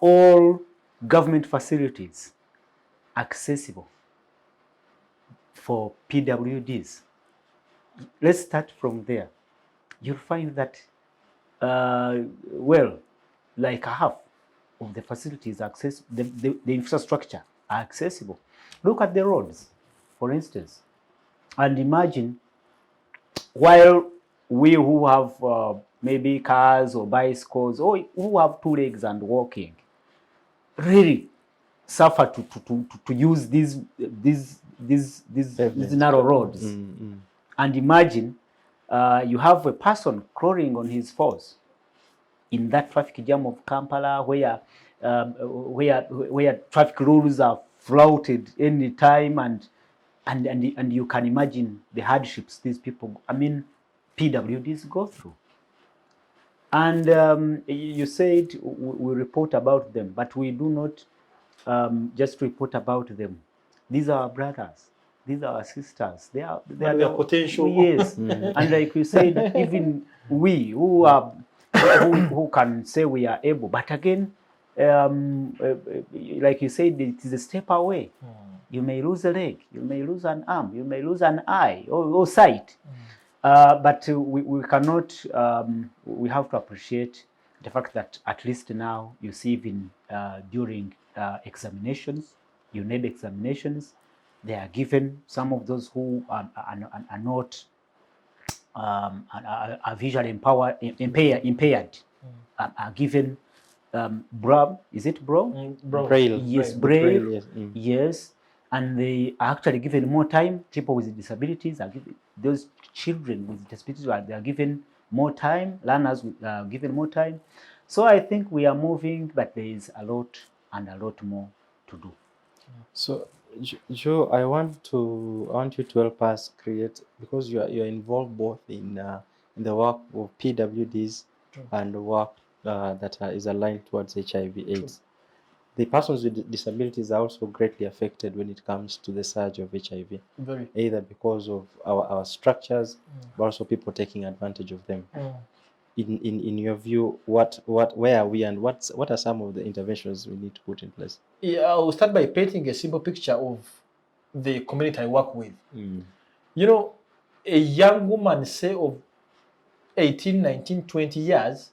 C: all government facilities accessible for PWDs? Let's start from there. You'll find that, like half of the facilities the infrastructure are accessible. Look at the roads, for instance, and imagine while we who have maybe cars or bicycles, or who have two legs and walking, really suffer to use these narrow roads. And imagine you have a person crawling on his fours in that traffic jam of Kampala, where traffic rules are flouted any time, and you can imagine the hardships these people, PWDs go through. And you said we report about them, but we do not just report about them. These are our brothers. These are our sisters. They are
B: potential.
C: Yes. And like you said, even we who are who can say we are able. But again, like you said, it is a step away. You may lose a leg, you may lose an arm, you may lose an eye or sight. But we cannot, we have to appreciate the fact that at least now you see even during examinations, UNED examinations, they are given, some of those who are not are visually impaired are given Braille, is it Braille?
A: Braille.
C: Yes,
A: Braille.
C: Braille,
A: Yes.
C: yes. And they are actually given more time. People with disabilities are given, those children with disabilities they are given more time. Learners are given more time. So I think we are moving, but there is a lot and a lot more to do.
A: So, Joe, I want you to help us create, because you are involved both in the work of PWDs and the work that is aligned towards HIV/AIDS. The persons with disabilities are also greatly affected when it comes to the surge of HIV, either because of our structures, but also people taking advantage of them. In your view, where are we, and what are some of the interventions we need to put in place?
B: Yeah, I will start by painting a simple picture of the community I work with. You know, a young woman, say of 18, 19, 20 years,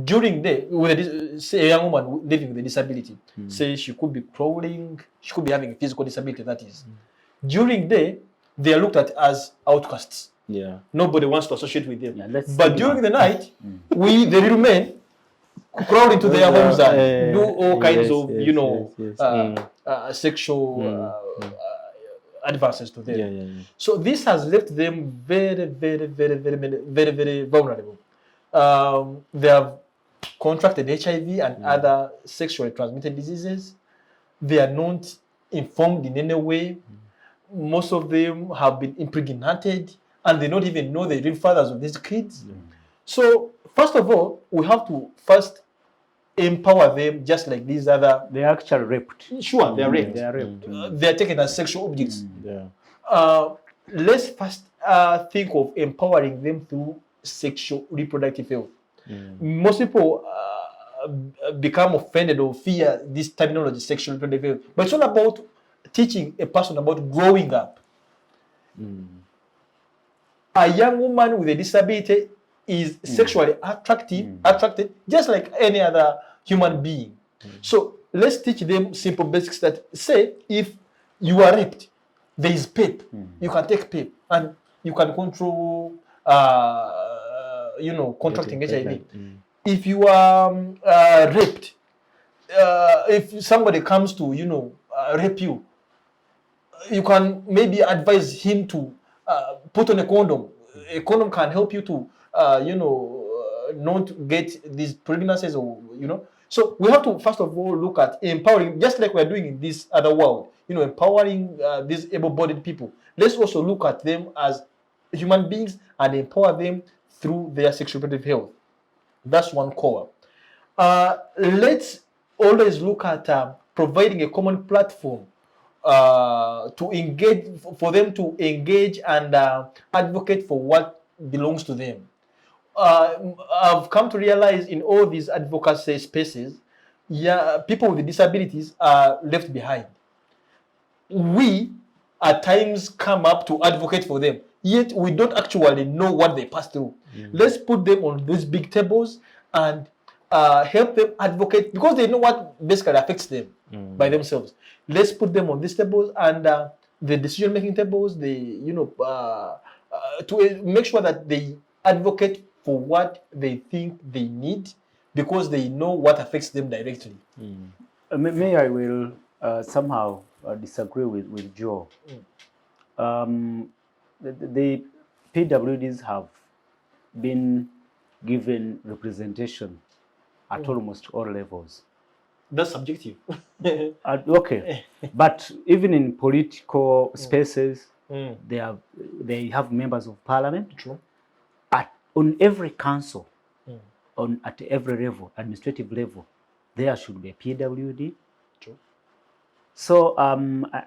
B: during the, say a young woman living with a disability, say she could be crawling, she could be having a physical disability, that is. During the day, they are looked at as outcasts.
A: Yeah.
B: Nobody wants to associate with them.
C: Yeah,
B: but during the night, we, the real men, crawl into their homes and do all kinds of, you know, sexual advances to them. So this has left them very, very, very, very, very, very vulnerable. They have contracted HIV and other sexually transmitted diseases. They are not informed in any way. Most of them have been impregnated, and they don't even know the real fathers of these kids. So first of all, we have to first empower them, just like these other.
C: They are actually raped.
B: Sure, they are raped.
C: They are raped.
B: They are taken as sexual objects.
A: Yeah.
B: Let's first think of empowering them through sexual reproductive health. Most people become offended or fear this terminology, sexual reproductive health, but it's all about teaching a person about growing up. A young woman with a disability is sexually attracted just like any other human being. So let's teach them simple basics that say, if you are raped, there is PEP. You can take PEP and you can control, you know, contracting HIV. If you are raped, if somebody comes to, you know, rape you, you can maybe advise him to put on a condom. A condom can help you to, you know, not get these pregnancies, or, you know. So we have to first of all look at empowering, just like we're doing in this other world, you know, empowering these able-bodied people. Let's also look at them as human beings and empower them through their sexual reproductive health. That's one core. Let's always look at providing a common platform to engage, for them to engage and advocate for what belongs to them. I've come to realize in all these advocacy spaces, people with disabilities are left behind. We at times come up to advocate for them, yet we don't actually know what they pass through. Let's put them on these big tables and help them advocate, because they know what basically affects them by themselves. Let's put them on these tables and the decision-making tables, you know, to make sure that they advocate for what they think they need, because they know what affects them directly.
C: May I will somehow disagree with Joe. The PWDs have been given representation at almost all levels.
B: That's subjective.
C: Okay, but even in political spaces, they have members of parliament.
B: True.
C: On every council, at every level, administrative level, there should be a PWD.
B: True.
C: So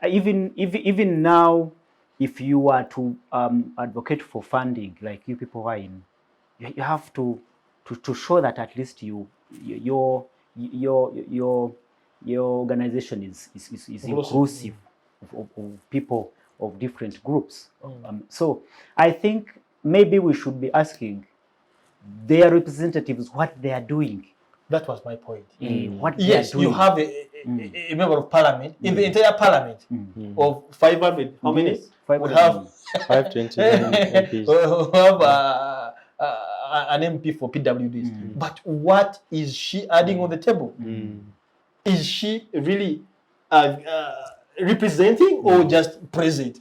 C: even now, if you are to advocate for funding, like you people are in, you have to to show that at least your organization is inclusive of people of different groups. So I think maybe we should be asking their representatives what they are doing.
B: That was my point.
C: What they
B: Yes,
C: are doing.
B: you have a member of parliament in the entire parliament of 500. How many?
C: Yes, 500.
B: We have
A: 529 MPs.
B: we have an MP for PWDs. But what is she adding on the table? Is she really representing or just present?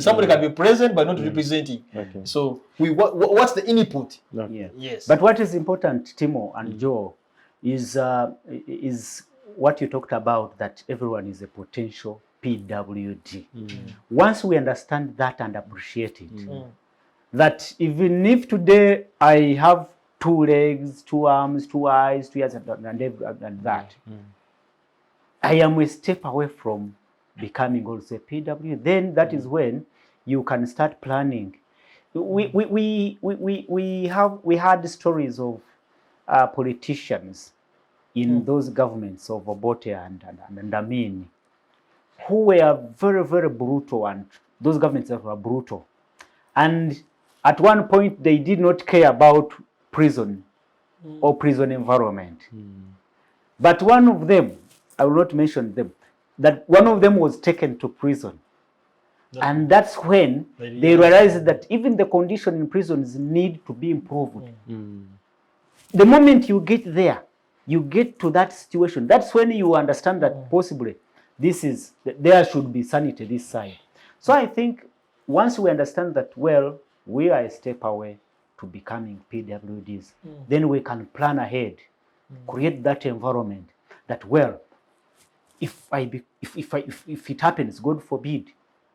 B: Somebody can be present but not representing.
A: Okay.
B: So what's the input?
C: Yeah.
B: Yes.
C: But what is important, Timo and Joe, is what you talked about, that everyone is a potential PWD. Once we understand that and appreciate it, that even if today I have 2 legs, 2 arms, 2 eyes, 2 ears, and that, I am a step away from becoming also a PWD. Then that is when you can start planning. We had stories of politicians in those governments of Obote and Amin, who were very, very brutal, and those governments that were brutal. And at one point, they did not care about prison or prison environment. But one of them, I will not mention them, that one of them was taken to prison. And that's when they realized that even the condition in prisons need to be improved. The moment you get there, you get to that situation, that's when you understand that possibly there should be sanity this side. So I think once we understand that, well, we are a step away to becoming PWDs, then we can plan ahead, create that environment that, well, if it happens, God forbid,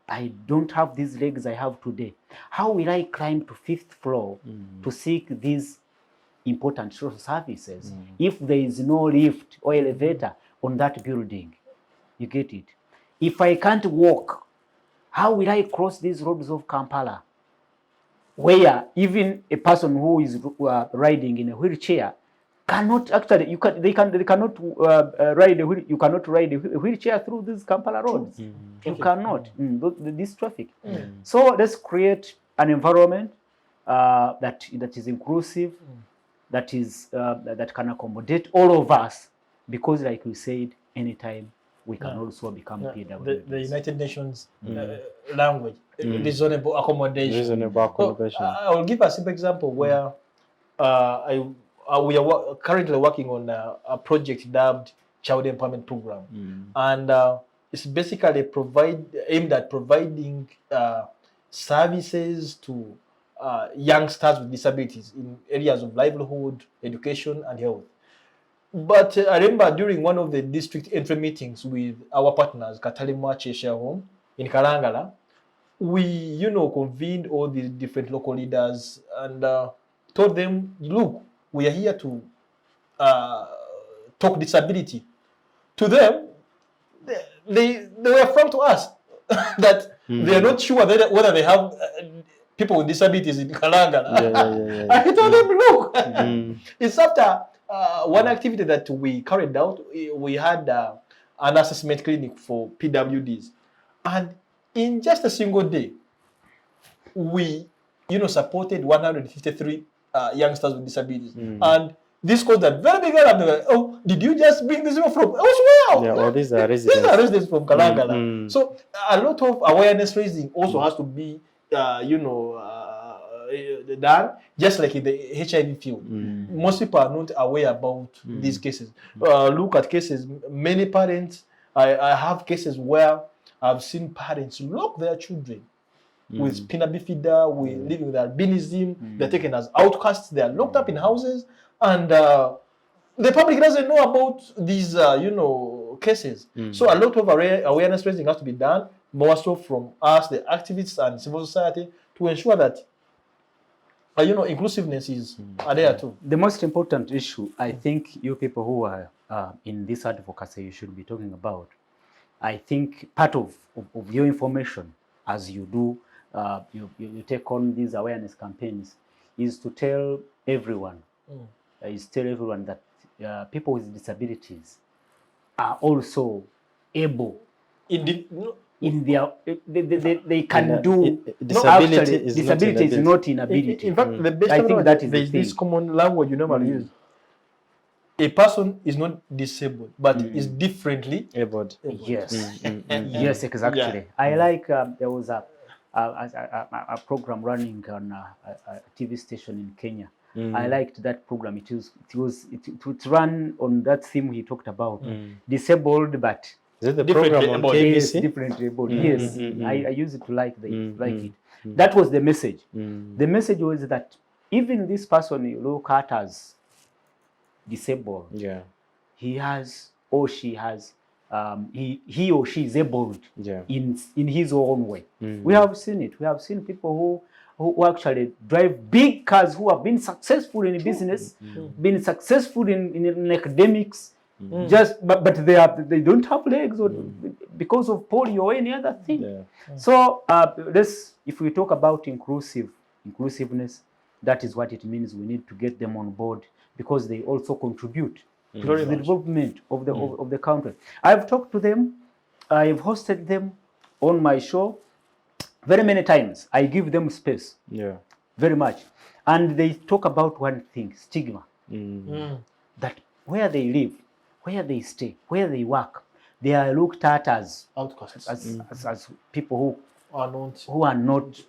C: I don't have these legs I have today, how will I climb to 5th floor to seek these important social services if there is no lift or elevator on that building? You get it? If I can't walk, how will I cross these roads of Kampala, where even a person who is riding in a wheelchair cannot actually, you cannot ride a wheelchair through these Kampala roads. You cannot. This traffic. So let's create an environment that is inclusive, that can accommodate all of us, because, like we said, anytime we can also become PWDs.
B: The United Nations language, reasonable accommodation.
A: Reasonable accommodation.
B: So, I will give a simple example where we are currently working on a project dubbed Child Empowerment Program, and it's basically aimed at providing services to youngsters with disabilities in areas of livelihood, education, and health. But I remember during one of the district entry meetings with our partners, Katalima Cheshire Home in Kalangala, we, convened all the different local leaders and told them, look, we are here to talk disability. To them, they were frank to us that they are not sure whether they have people with disabilities in Kalangala. I told them, look, it's after one activity that we carried out. We had an assessment clinic for PWDs, and in just a single day, we supported 153 youngsters with disabilities. And this caused that very big alarm. Like, oh, did you just bring this from elsewhere?
A: Yeah, all these are residents.
B: These are residents from Kalangala. So a lot of awareness raising also has to be done, just like in the HIV field. Most people are not aware about these cases. Look at cases, many parents, I have cases where I've seen parents lock their children with spina bifida, with living with albinism, they're taken as outcasts, they are locked up in houses, and the public doesn't know about these cases. So a lot of awareness raising has to be done, more so from us, the activists and civil society, to ensure that inclusiveness is there too.
C: The most important issue, I think, you people who are in this advocacy, you should be talking about, I think part of your information as you do, you take on these awareness campaigns, is to tell everyone is tell everyone that people with disabilities are also able in their they can do.
A: Disability
C: Actually,
A: is
C: disability is not inability.
B: In fact, the best
C: I think that is
B: there's
C: the
B: this
C: thing.
B: common language you normally use. A person is not disabled, but is differently
A: abled.
C: Yes,
B: able.
C: yes, exactly.
B: Yeah.
C: I like there was a program running on a TV station in Kenya. I liked that program. It ran on that theme he talked about, disabled but
A: Is it the
B: Differently
A: program on
B: abled.
C: yes,
A: KBC?
C: differently able. Yes, I used it to like it.
A: Mm.
C: That was the message. The message was that even this person you look at as disabled,
A: Yeah.
C: he has or she has he or she is able in his own way. We have seen it. We have seen people who actually drive big cars, who have been successful in business, been successful in academics, but they don't have legs or because of polio or any other thing.
A: Yeah.
C: So if we talk about inclusiveness, that is what it means. We need to get them on board because they also contribute to the development of the country. I've talked to them. I've hosted them on my show very many times. I give them space.
A: Yeah.
C: Very much. And they talk about one thing, stigma. That where they live, where they stay, where they work, they are looked at as
B: Outcasts.
C: as people
B: Not
C: who are not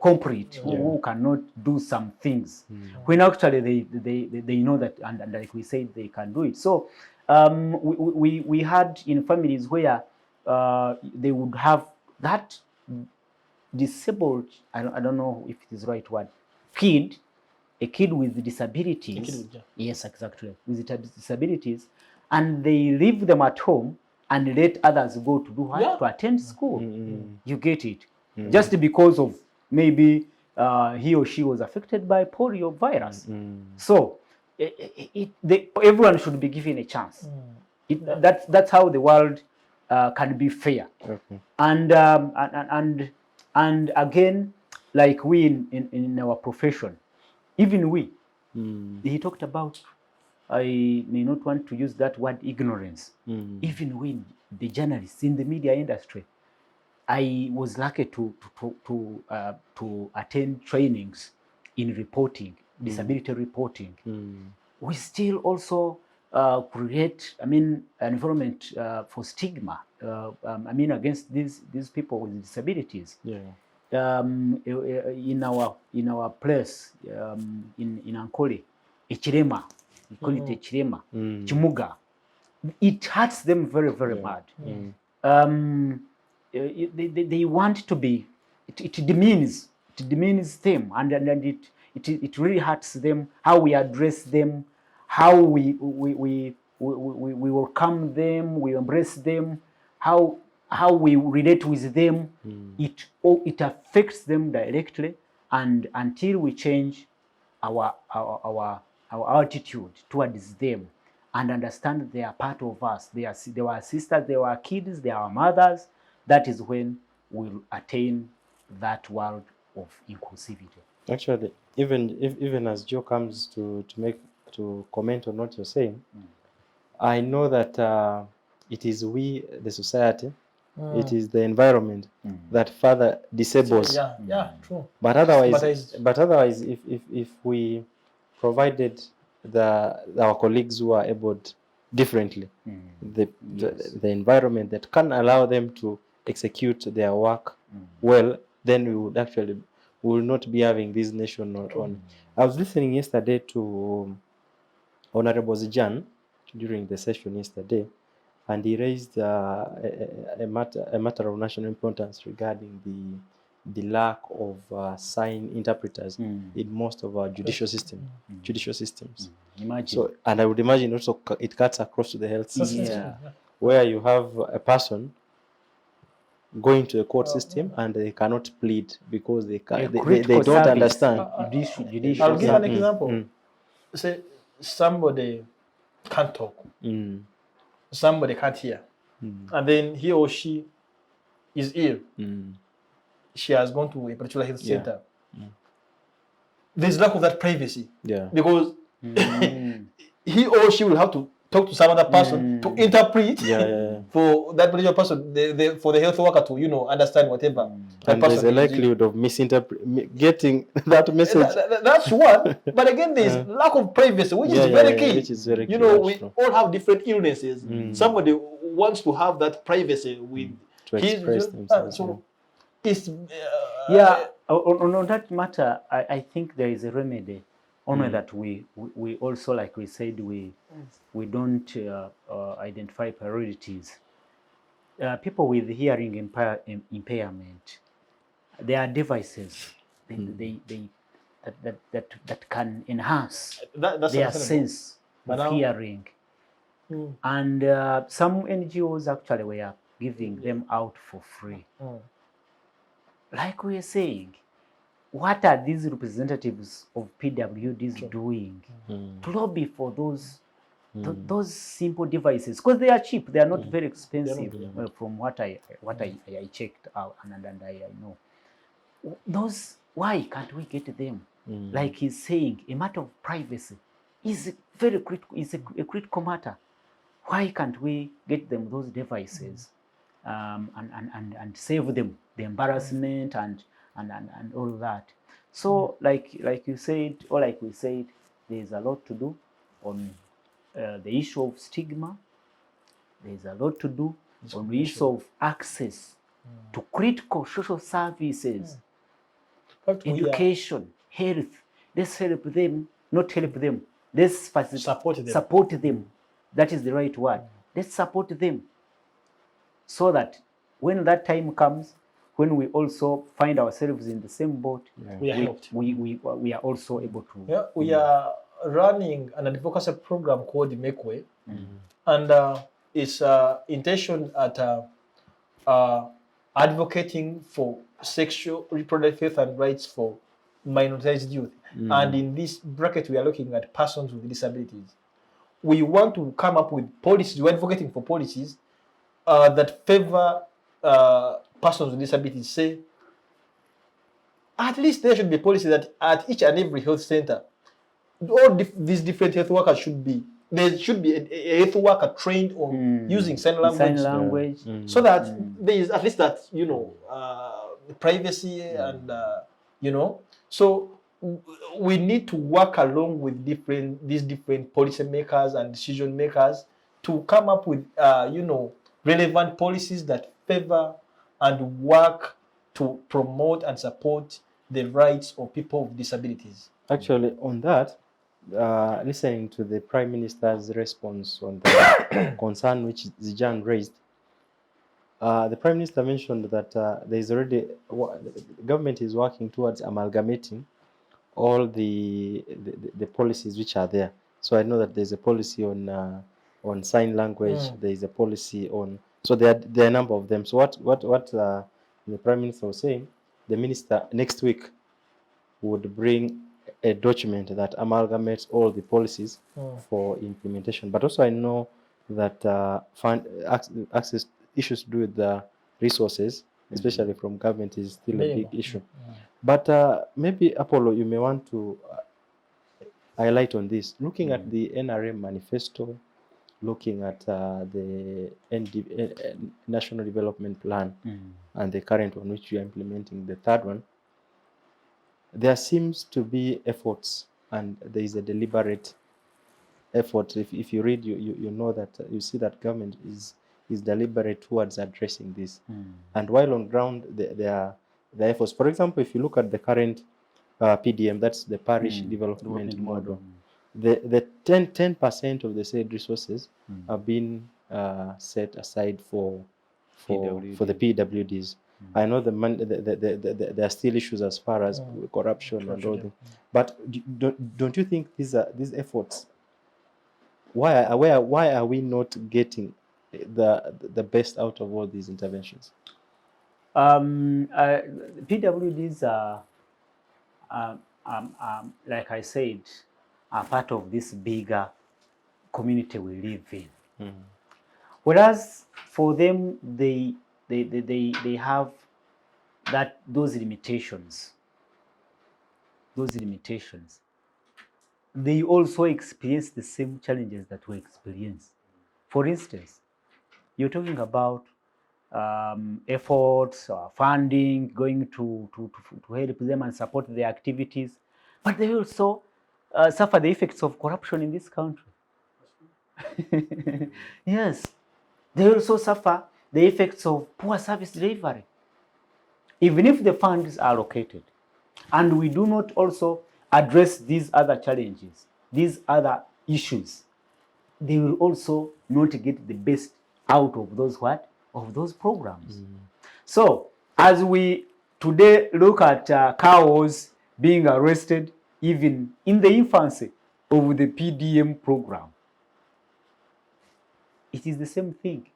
C: complete, who cannot do some things, when actually they know that, and like we said, they can do it. So we had in families where they would have that disabled, I don't know if it is the right word, a kid with disabilities. Yes, exactly, with disabilities, and they leave them at home and let others go to do what? To attend school. You get it? Just because of maybe he or she was affected by polio virus. So everyone should be given a chance. That's how the world can be fair.
A: Okay.
C: And again, like we in our profession, even we, he talked about, I may not want to use that word, ignorance. Even we, the journalists in the media industry, I was lucky to attend trainings in reporting, disability reporting. We still also create, an environment for stigma. Against these people with disabilities.
A: Yeah.
C: In our place in Ankole, Echirema, we call it Echirema, Chimuga. It hurts them very, very bad. They want to be. It demeans them, and it really hurts them. How we address them, how we welcome them, we embrace them, how we relate with them. It affects them directly, and until we change our attitude towards them and understand they are part of us, they are our sisters, they are our kids, they are our mothers, that is when we'll attain that world of inclusivity.
A: Actually, even as Joe comes to comment on what you're saying, I know that it is we, the society, it is the environment that further disables.
B: Yeah, true.
A: But otherwise, if we provided our colleagues who are able differently the environment that can allow them to execute their work well, then we will not be having this nation on. I was listening yesterday to Honorable Zijan during the session yesterday, and he raised a matter of national importance regarding the lack of sign interpreters in most of our judicial systems.
C: Imagine.
A: So, and I would imagine also it cuts across to the health system, where you have a person going to a court system and they cannot plead because they don't understand.
B: I'll give an example. Say somebody can't talk, somebody can't hear, and then he or she is ill. She has gone to a particular health center. there's lack of that privacy.
A: Yeah.
B: Because he or she will have to talk to some other person to interpret for that particular person, for the health worker to, you know, understand whatever that
A: And
B: person
A: there's a
B: is,
A: likelihood of getting that message.
B: That's one. But again, there's lack of privacy, which is very key.
A: Which is very key.
B: You know, we all have different illnesses. Somebody wants to have that privacy with
A: to express themselves.
B: So it's
C: on that matter, I think there is a remedy. Only that we also, like we said, we don't identify priorities. People with hearing impairment, there are devices that can enhance their sense of hearing. And some NGOs actually were giving them out for free. Like we are saying, what are these representatives of PWDs doing to lobby for those simple devices? Because they are cheap, they are not very expensive. From what I checked out and I know, those, why can't we get them? Like he's saying, a matter of privacy is very critical. Is a critical matter. Why can't we get them those devices and save them the embarrassment and all that? So like you said, or like we said, there's a lot to do on the issue of stigma. There's a lot to do on the issue of access to critical social services, education, health. Let's help them, not help them. Let's support them. That is the right word. Let's support them so that when that time comes, when we also find ourselves in the same boat, we are also able to.
B: Yeah, we are running an advocacy program called Make Way, and its intention at advocating for sexual reproductive health and rights for minoritized youth. And in this bracket, we are looking at persons with disabilities. We want to come up with policies. We're advocating for policies that favor persons with disabilities. Say, at least there should be a policy that at each and every health center, all these different health workers should be. There should be a health worker trained on using sign language, so that there is at least that, you know, privacy and you know. So we need to work along with these different policy makers and decision makers to come up with you know, relevant policies that favor and work to promote and support the rights of people with disabilities.
A: Actually, on that, listening to the Prime Minister's response on the concern which Zijan raised, the Prime Minister mentioned that there is already the government is working towards amalgamating all the policies which are there. So I know that there's a policy on sign language. There is a policy on, so there are a number of them. So what the Prime Minister was saying, the minister next week would bring a document that amalgamates all the policies for implementation. But also I know that access issues to do with the resources, especially from government, is still a big issue. But maybe, Apollo, you may want to highlight on this. Looking at the NRM manifesto, looking at the National Development Plan and the current one, which we are implementing, the third one, there seems to be efforts, and there is a deliberate effort. If you read, you know that you see that government is deliberate towards addressing this. And while on ground, there are the efforts. For example, if you look at the current PDM, that's the parish development model. The 10% of the said resources have been set aside for the PWDs. I know the money, there are still issues as far as corruption and all that. But don't you think these efforts? Why are we not getting the best out of all these interventions?
C: PWDs are, like I said, are part of this bigger community we live in. Whereas for them, they have those limitations. those limitations, they also experience the same challenges that we experience. For instance, you're talking about efforts, funding, going to help them and support their activities, but they also suffer the effects of corruption in this country. Yes, they also suffer the effects of poor service delivery. Even if the funds are allocated, and we do not also address these other challenges, these other issues, they will also not get the best out of those what? Of those programs. So as we today look at cows being arrested even in the infancy of the PDM program, it is the same thing.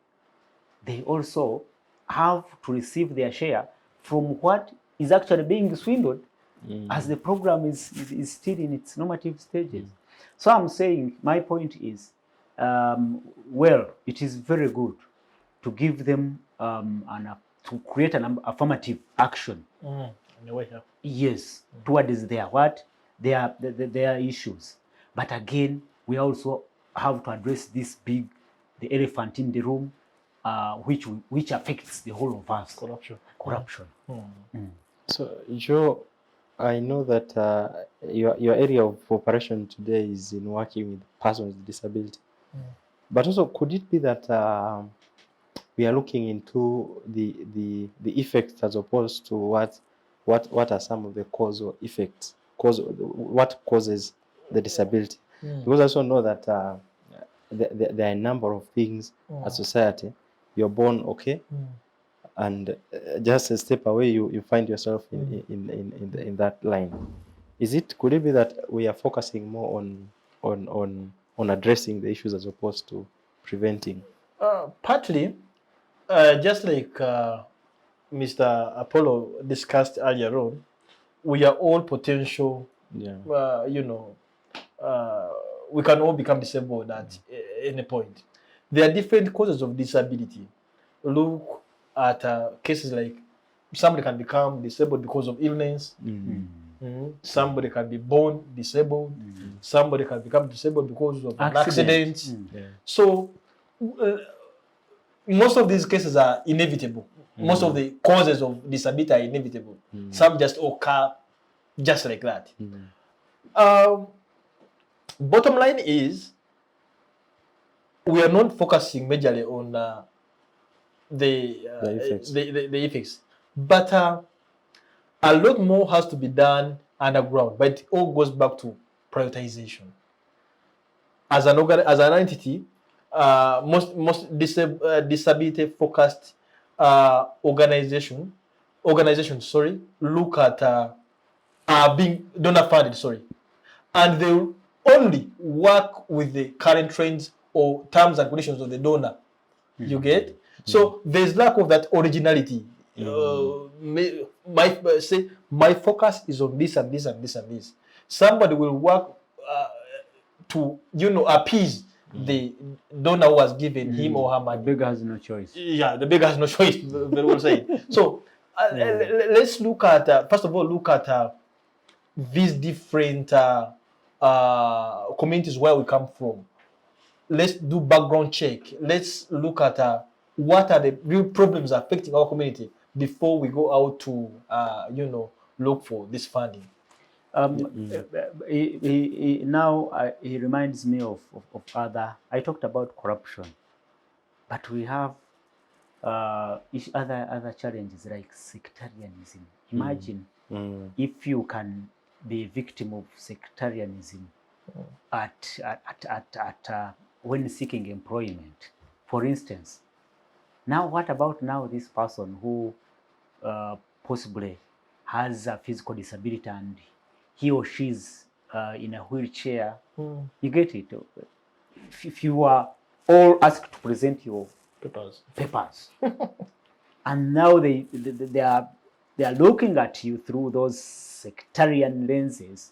C: They also have to receive their share from what is actually being swindled as the program is still in its normative stages. So I'm saying, my point is, well, it is very good to give them to create an affirmative action.
B: In a way, yeah.
C: Yes, towards their what? Their issues. But again, we also have to address this the elephant in the room, which affects the whole of us. Corruption.
A: So, Joe, I know that your area of operation today is in working with persons with disability. But also, could it be that we are looking into the effects as opposed to what are some of the causal effects, what causes the disability? Because I also know that there are a number of things as society. You're born okay, and just a step away you find yourself in that line. Could it be that we are focusing more on addressing the issues as opposed to preventing?
B: Partly, just like Mr. Apollo discussed earlier on, we are all potential. We can all become disabled at any point. There are different causes of disability. Look at cases like somebody can become disabled because of illness. Somebody can be born disabled. Somebody can become disabled because of an accident. So most of these cases are inevitable. Most of the causes of disability are inevitable. Some just occur just like that. Bottom line is, we are not focusing majorly on the effects, but a lot more has to be done underground. But it all goes back to prioritization. As an entity, most disability focused organizations look at being donor funded, and they only work with the current trends or terms and conditions of the donor. You get? So there's lack of that originality. My focus is on this and this and this and this. Somebody will work to appease the donor who has given him or her money.
C: The beggar has no choice.
B: Yeah, the beggar has no choice. Very well said. So let's look at first of all these different communities where we come from. Let's do background check. Let's look at what are the real problems affecting our community before we go out to look for this funding.
C: He reminds me of other. I talked about corruption, but we have other challenges like sectarianism. Imagine if you can be a victim of sectarianism when seeking employment, for instance. Now, what about this person who possibly has a physical disability and he or she is in a wheelchair? You get it? If you are all asked to present your papers, and now they are looking at you through those sectarian lenses,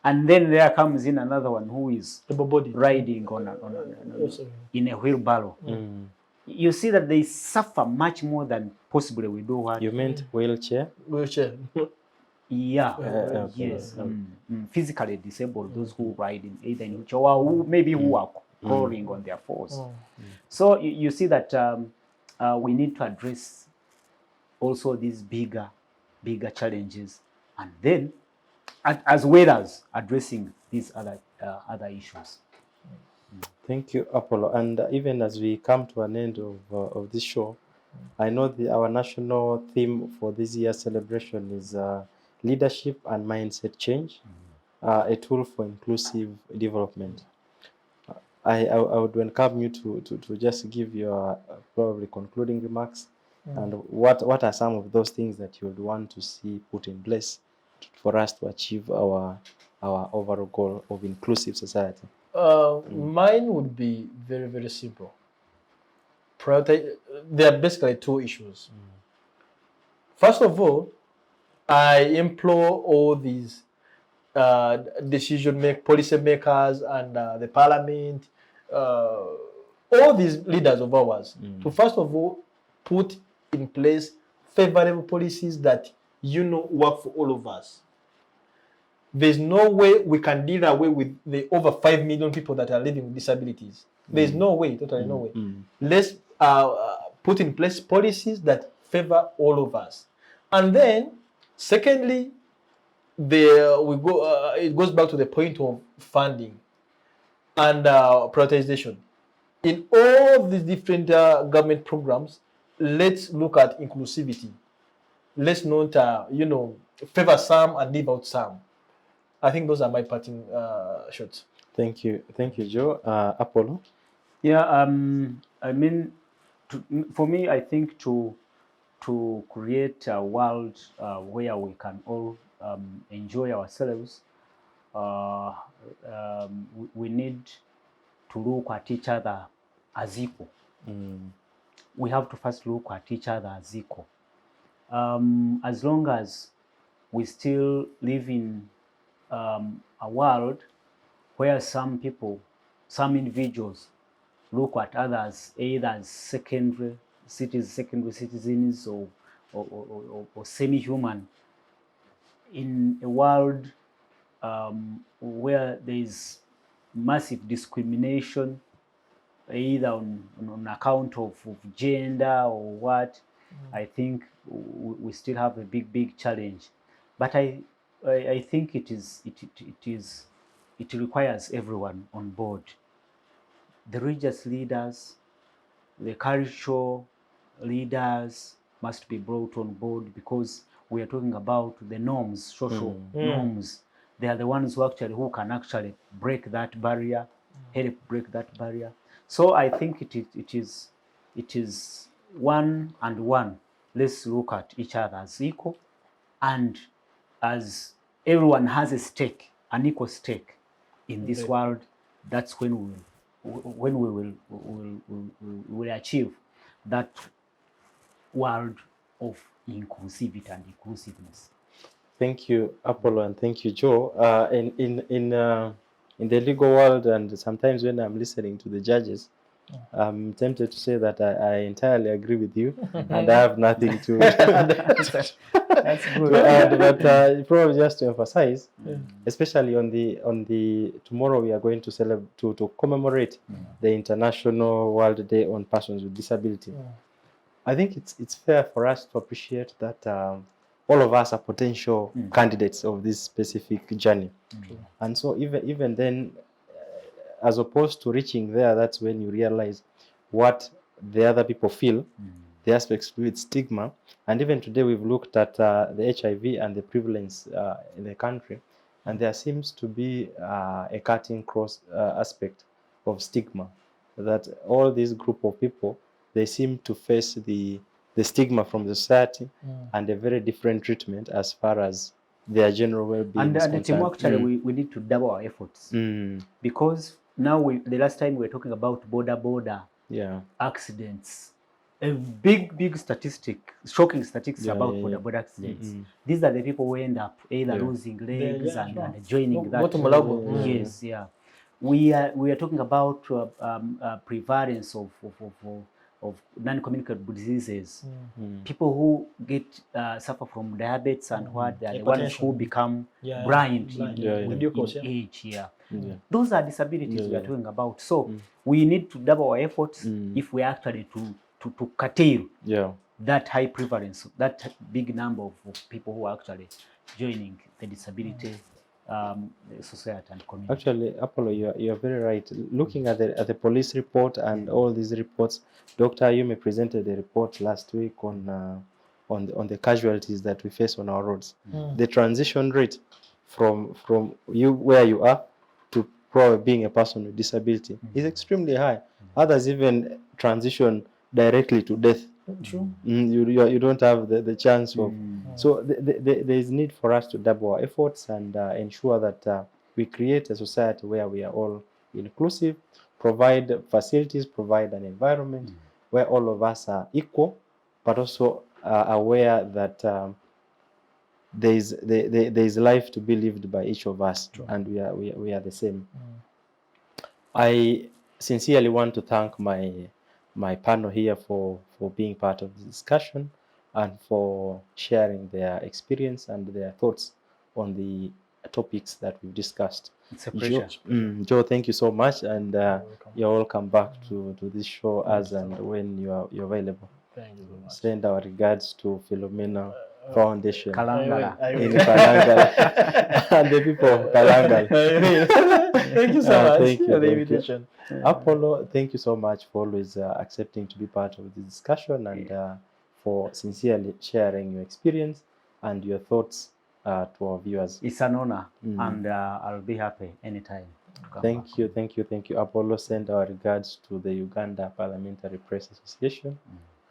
C: and then there comes in another one who is riding in a wheelbarrow. You see that they suffer much more than possibly we do. What
A: you meant wheelchair?
B: Wheelchair.
C: Yeah,
A: Okay.
C: yes, physically disabled, those who ride in either in wheelchair or who maybe who are crawling on their fours. So you see that we need to address also these bigger challenges, and then as well as addressing these other issues.
A: Thank you, Apollo. And even as we come to an end of this show, I know our national theme for this year's celebration is leadership and mindset change, a tool for inclusive development. I would welcome you to just give your probably concluding remarks, and what are some of those things that you would want to see put in place for us to achieve our overall goal of inclusive society.
B: Mine would be very, very simple. There are basically two issues. First of all, I implore all these policy makers and the parliament, all these leaders of ours, to first of all put in place favorable policies that work for all of us. There's no way we can deal away with the over 5 million people that are living with disabilities. There's no way, totally no way. Let's put in place policies that favor all of us. And then, secondly, it goes back to the point of funding and prioritization. In all these different government programs, let's look at inclusivity. Let's not, favor some and leave out some. I think those are my parting shots.
A: Thank you, Joe. Apollo.
C: Yeah, I mean, for me, I think to create a world where we can all enjoy ourselves, we need to look at each other as equal. We have to first look at each other as equal. As long as we still live in a world where some individuals look at others either as secondary citizens or semi-human, in a world where there is massive discrimination either on account of gender or what, I think we still have a big challenge. But I think it requires everyone on board. The religious leaders, the cultural leaders must be brought on board, because we are talking about the norms, social norms. They are the ones who can actually break that barrier, help break that barrier. So I think it is one and one. Let's look at each other as equal, and as everyone has a stake, an equal stake in this world. That's when we will achieve that world of inclusivity and inclusiveness.
A: Thank you, Apollo, and thank you, Joe. In the legal world, and sometimes when I'm listening to the judges, I'm tempted to say that I entirely agree with you, and I have nothing to
C: That's good.
A: to add. But probably just to emphasize, especially on the tomorrow we are going to commemorate the International World Day on Persons with Disability. I think it's fair for us to appreciate that all of us are potential candidates of this specific journey. And so even then, as opposed to reaching there, that's when you realize what the other people feel, the aspects with stigma. And even today we've looked at the HIV and the prevalence in the country, and there seems to be a cutting cross aspect of stigma, that all this group of people, they seem to face the stigma from the society and a very different treatment as far as their general well-being is concerned.
C: Actually, we need to double our efforts, because now the last time we were talking about border accidents, a big statistic, shocking statistics about border accidents. These are the people who end up either losing legs and joining that. Yes, We are talking about prevalence of of non-communicable diseases.
A: Mm.
C: People who get suffer from diabetes and what, they are the ones who
B: Hypertension.
C: become
B: Yeah,
C: blind
B: blind.
A: Yeah,
C: in
B: Glucose, yeah.
C: age. Yeah.
A: Yeah.
C: Those are disabilities
A: Yeah,
C: we are
A: yeah.
C: talking about. So we need to double our efforts if we actually to curtail
A: Yeah.
C: that high prevalence, that big number of people who are actually joining the disability society and community.
A: Actually, Apollo, you are very right. Looking at the police report and all these reports, Dr. Ayume presented a report last week on the casualties that we face on our roads. The transition rate from you where you are to probably being a person with disability is extremely high. Others even transition directly to death.
B: True.
A: You don't have the chance of. So there is need for us to double our efforts and ensure that we create a society where we are all inclusive, provide facilities, provide an environment where all of us are equal, but also aware that there is life to be lived by each of us, and we are the same. I sincerely want to thank my panel here for being part of the discussion and for sharing their experience and their thoughts on the topics that we've discussed.
C: It's a pleasure.
A: Joe, thank you so much, and
B: welcome.
A: you're welcome back to this show as and when you're available.
B: Thank you so much.
A: Send our regards to Philomena Foundation
C: Kalangala.
B: I
A: in
B: will.
A: Kalangala and the people of Kalangala.
B: Thank you so much
A: Thank you,
B: for the
A: thank you.
B: invitation.
A: Apollo, thank you so much for always accepting to be part of the discussion and for sincerely sharing your experience and your thoughts to our viewers.
C: It's an honor, and I'll be happy anytime to come
A: Thank
C: back.
A: you, thank you, thank you. Apollo, send our regards to the Uganda Parliamentary Press Association,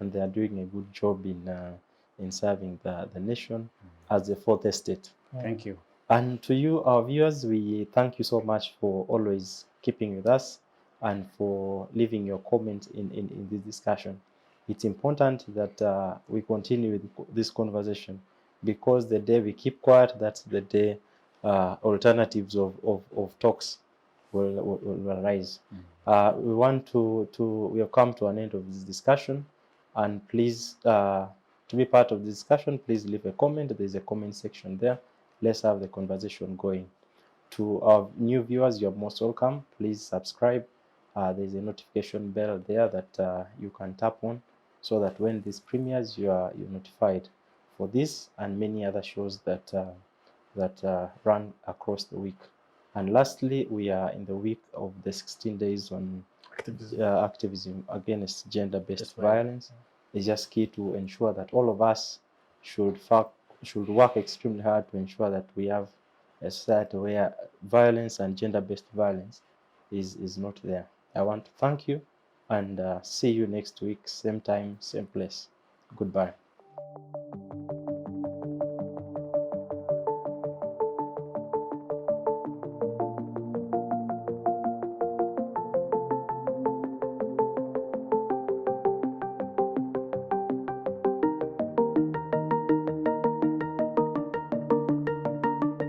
A: and they are doing a good job in serving the nation as a fourth estate.
C: Thank you.
A: And to you, our viewers, we thank you so much for always keeping with us and for leaving your comment in this discussion. It's important that we continue with this conversation, because the day we keep quiet, that's the day alternatives of talks will arise. We have come to an end of this discussion, and please, to be part of the discussion, please leave a comment. There's a comment section there. Let's have the conversation going. To our new viewers, you're most welcome. Please subscribe. There's a notification bell there that you can tap on, so that when this premieres, you're notified for this and many other shows that run across the week. And lastly, we are in the week of the 16 days on activism against gender-based violence. It's just key to ensure that all of us should work extremely hard to ensure that we have a society where violence and gender-based violence is not there. I want to thank you and see you next week, same time, same place. Goodbye.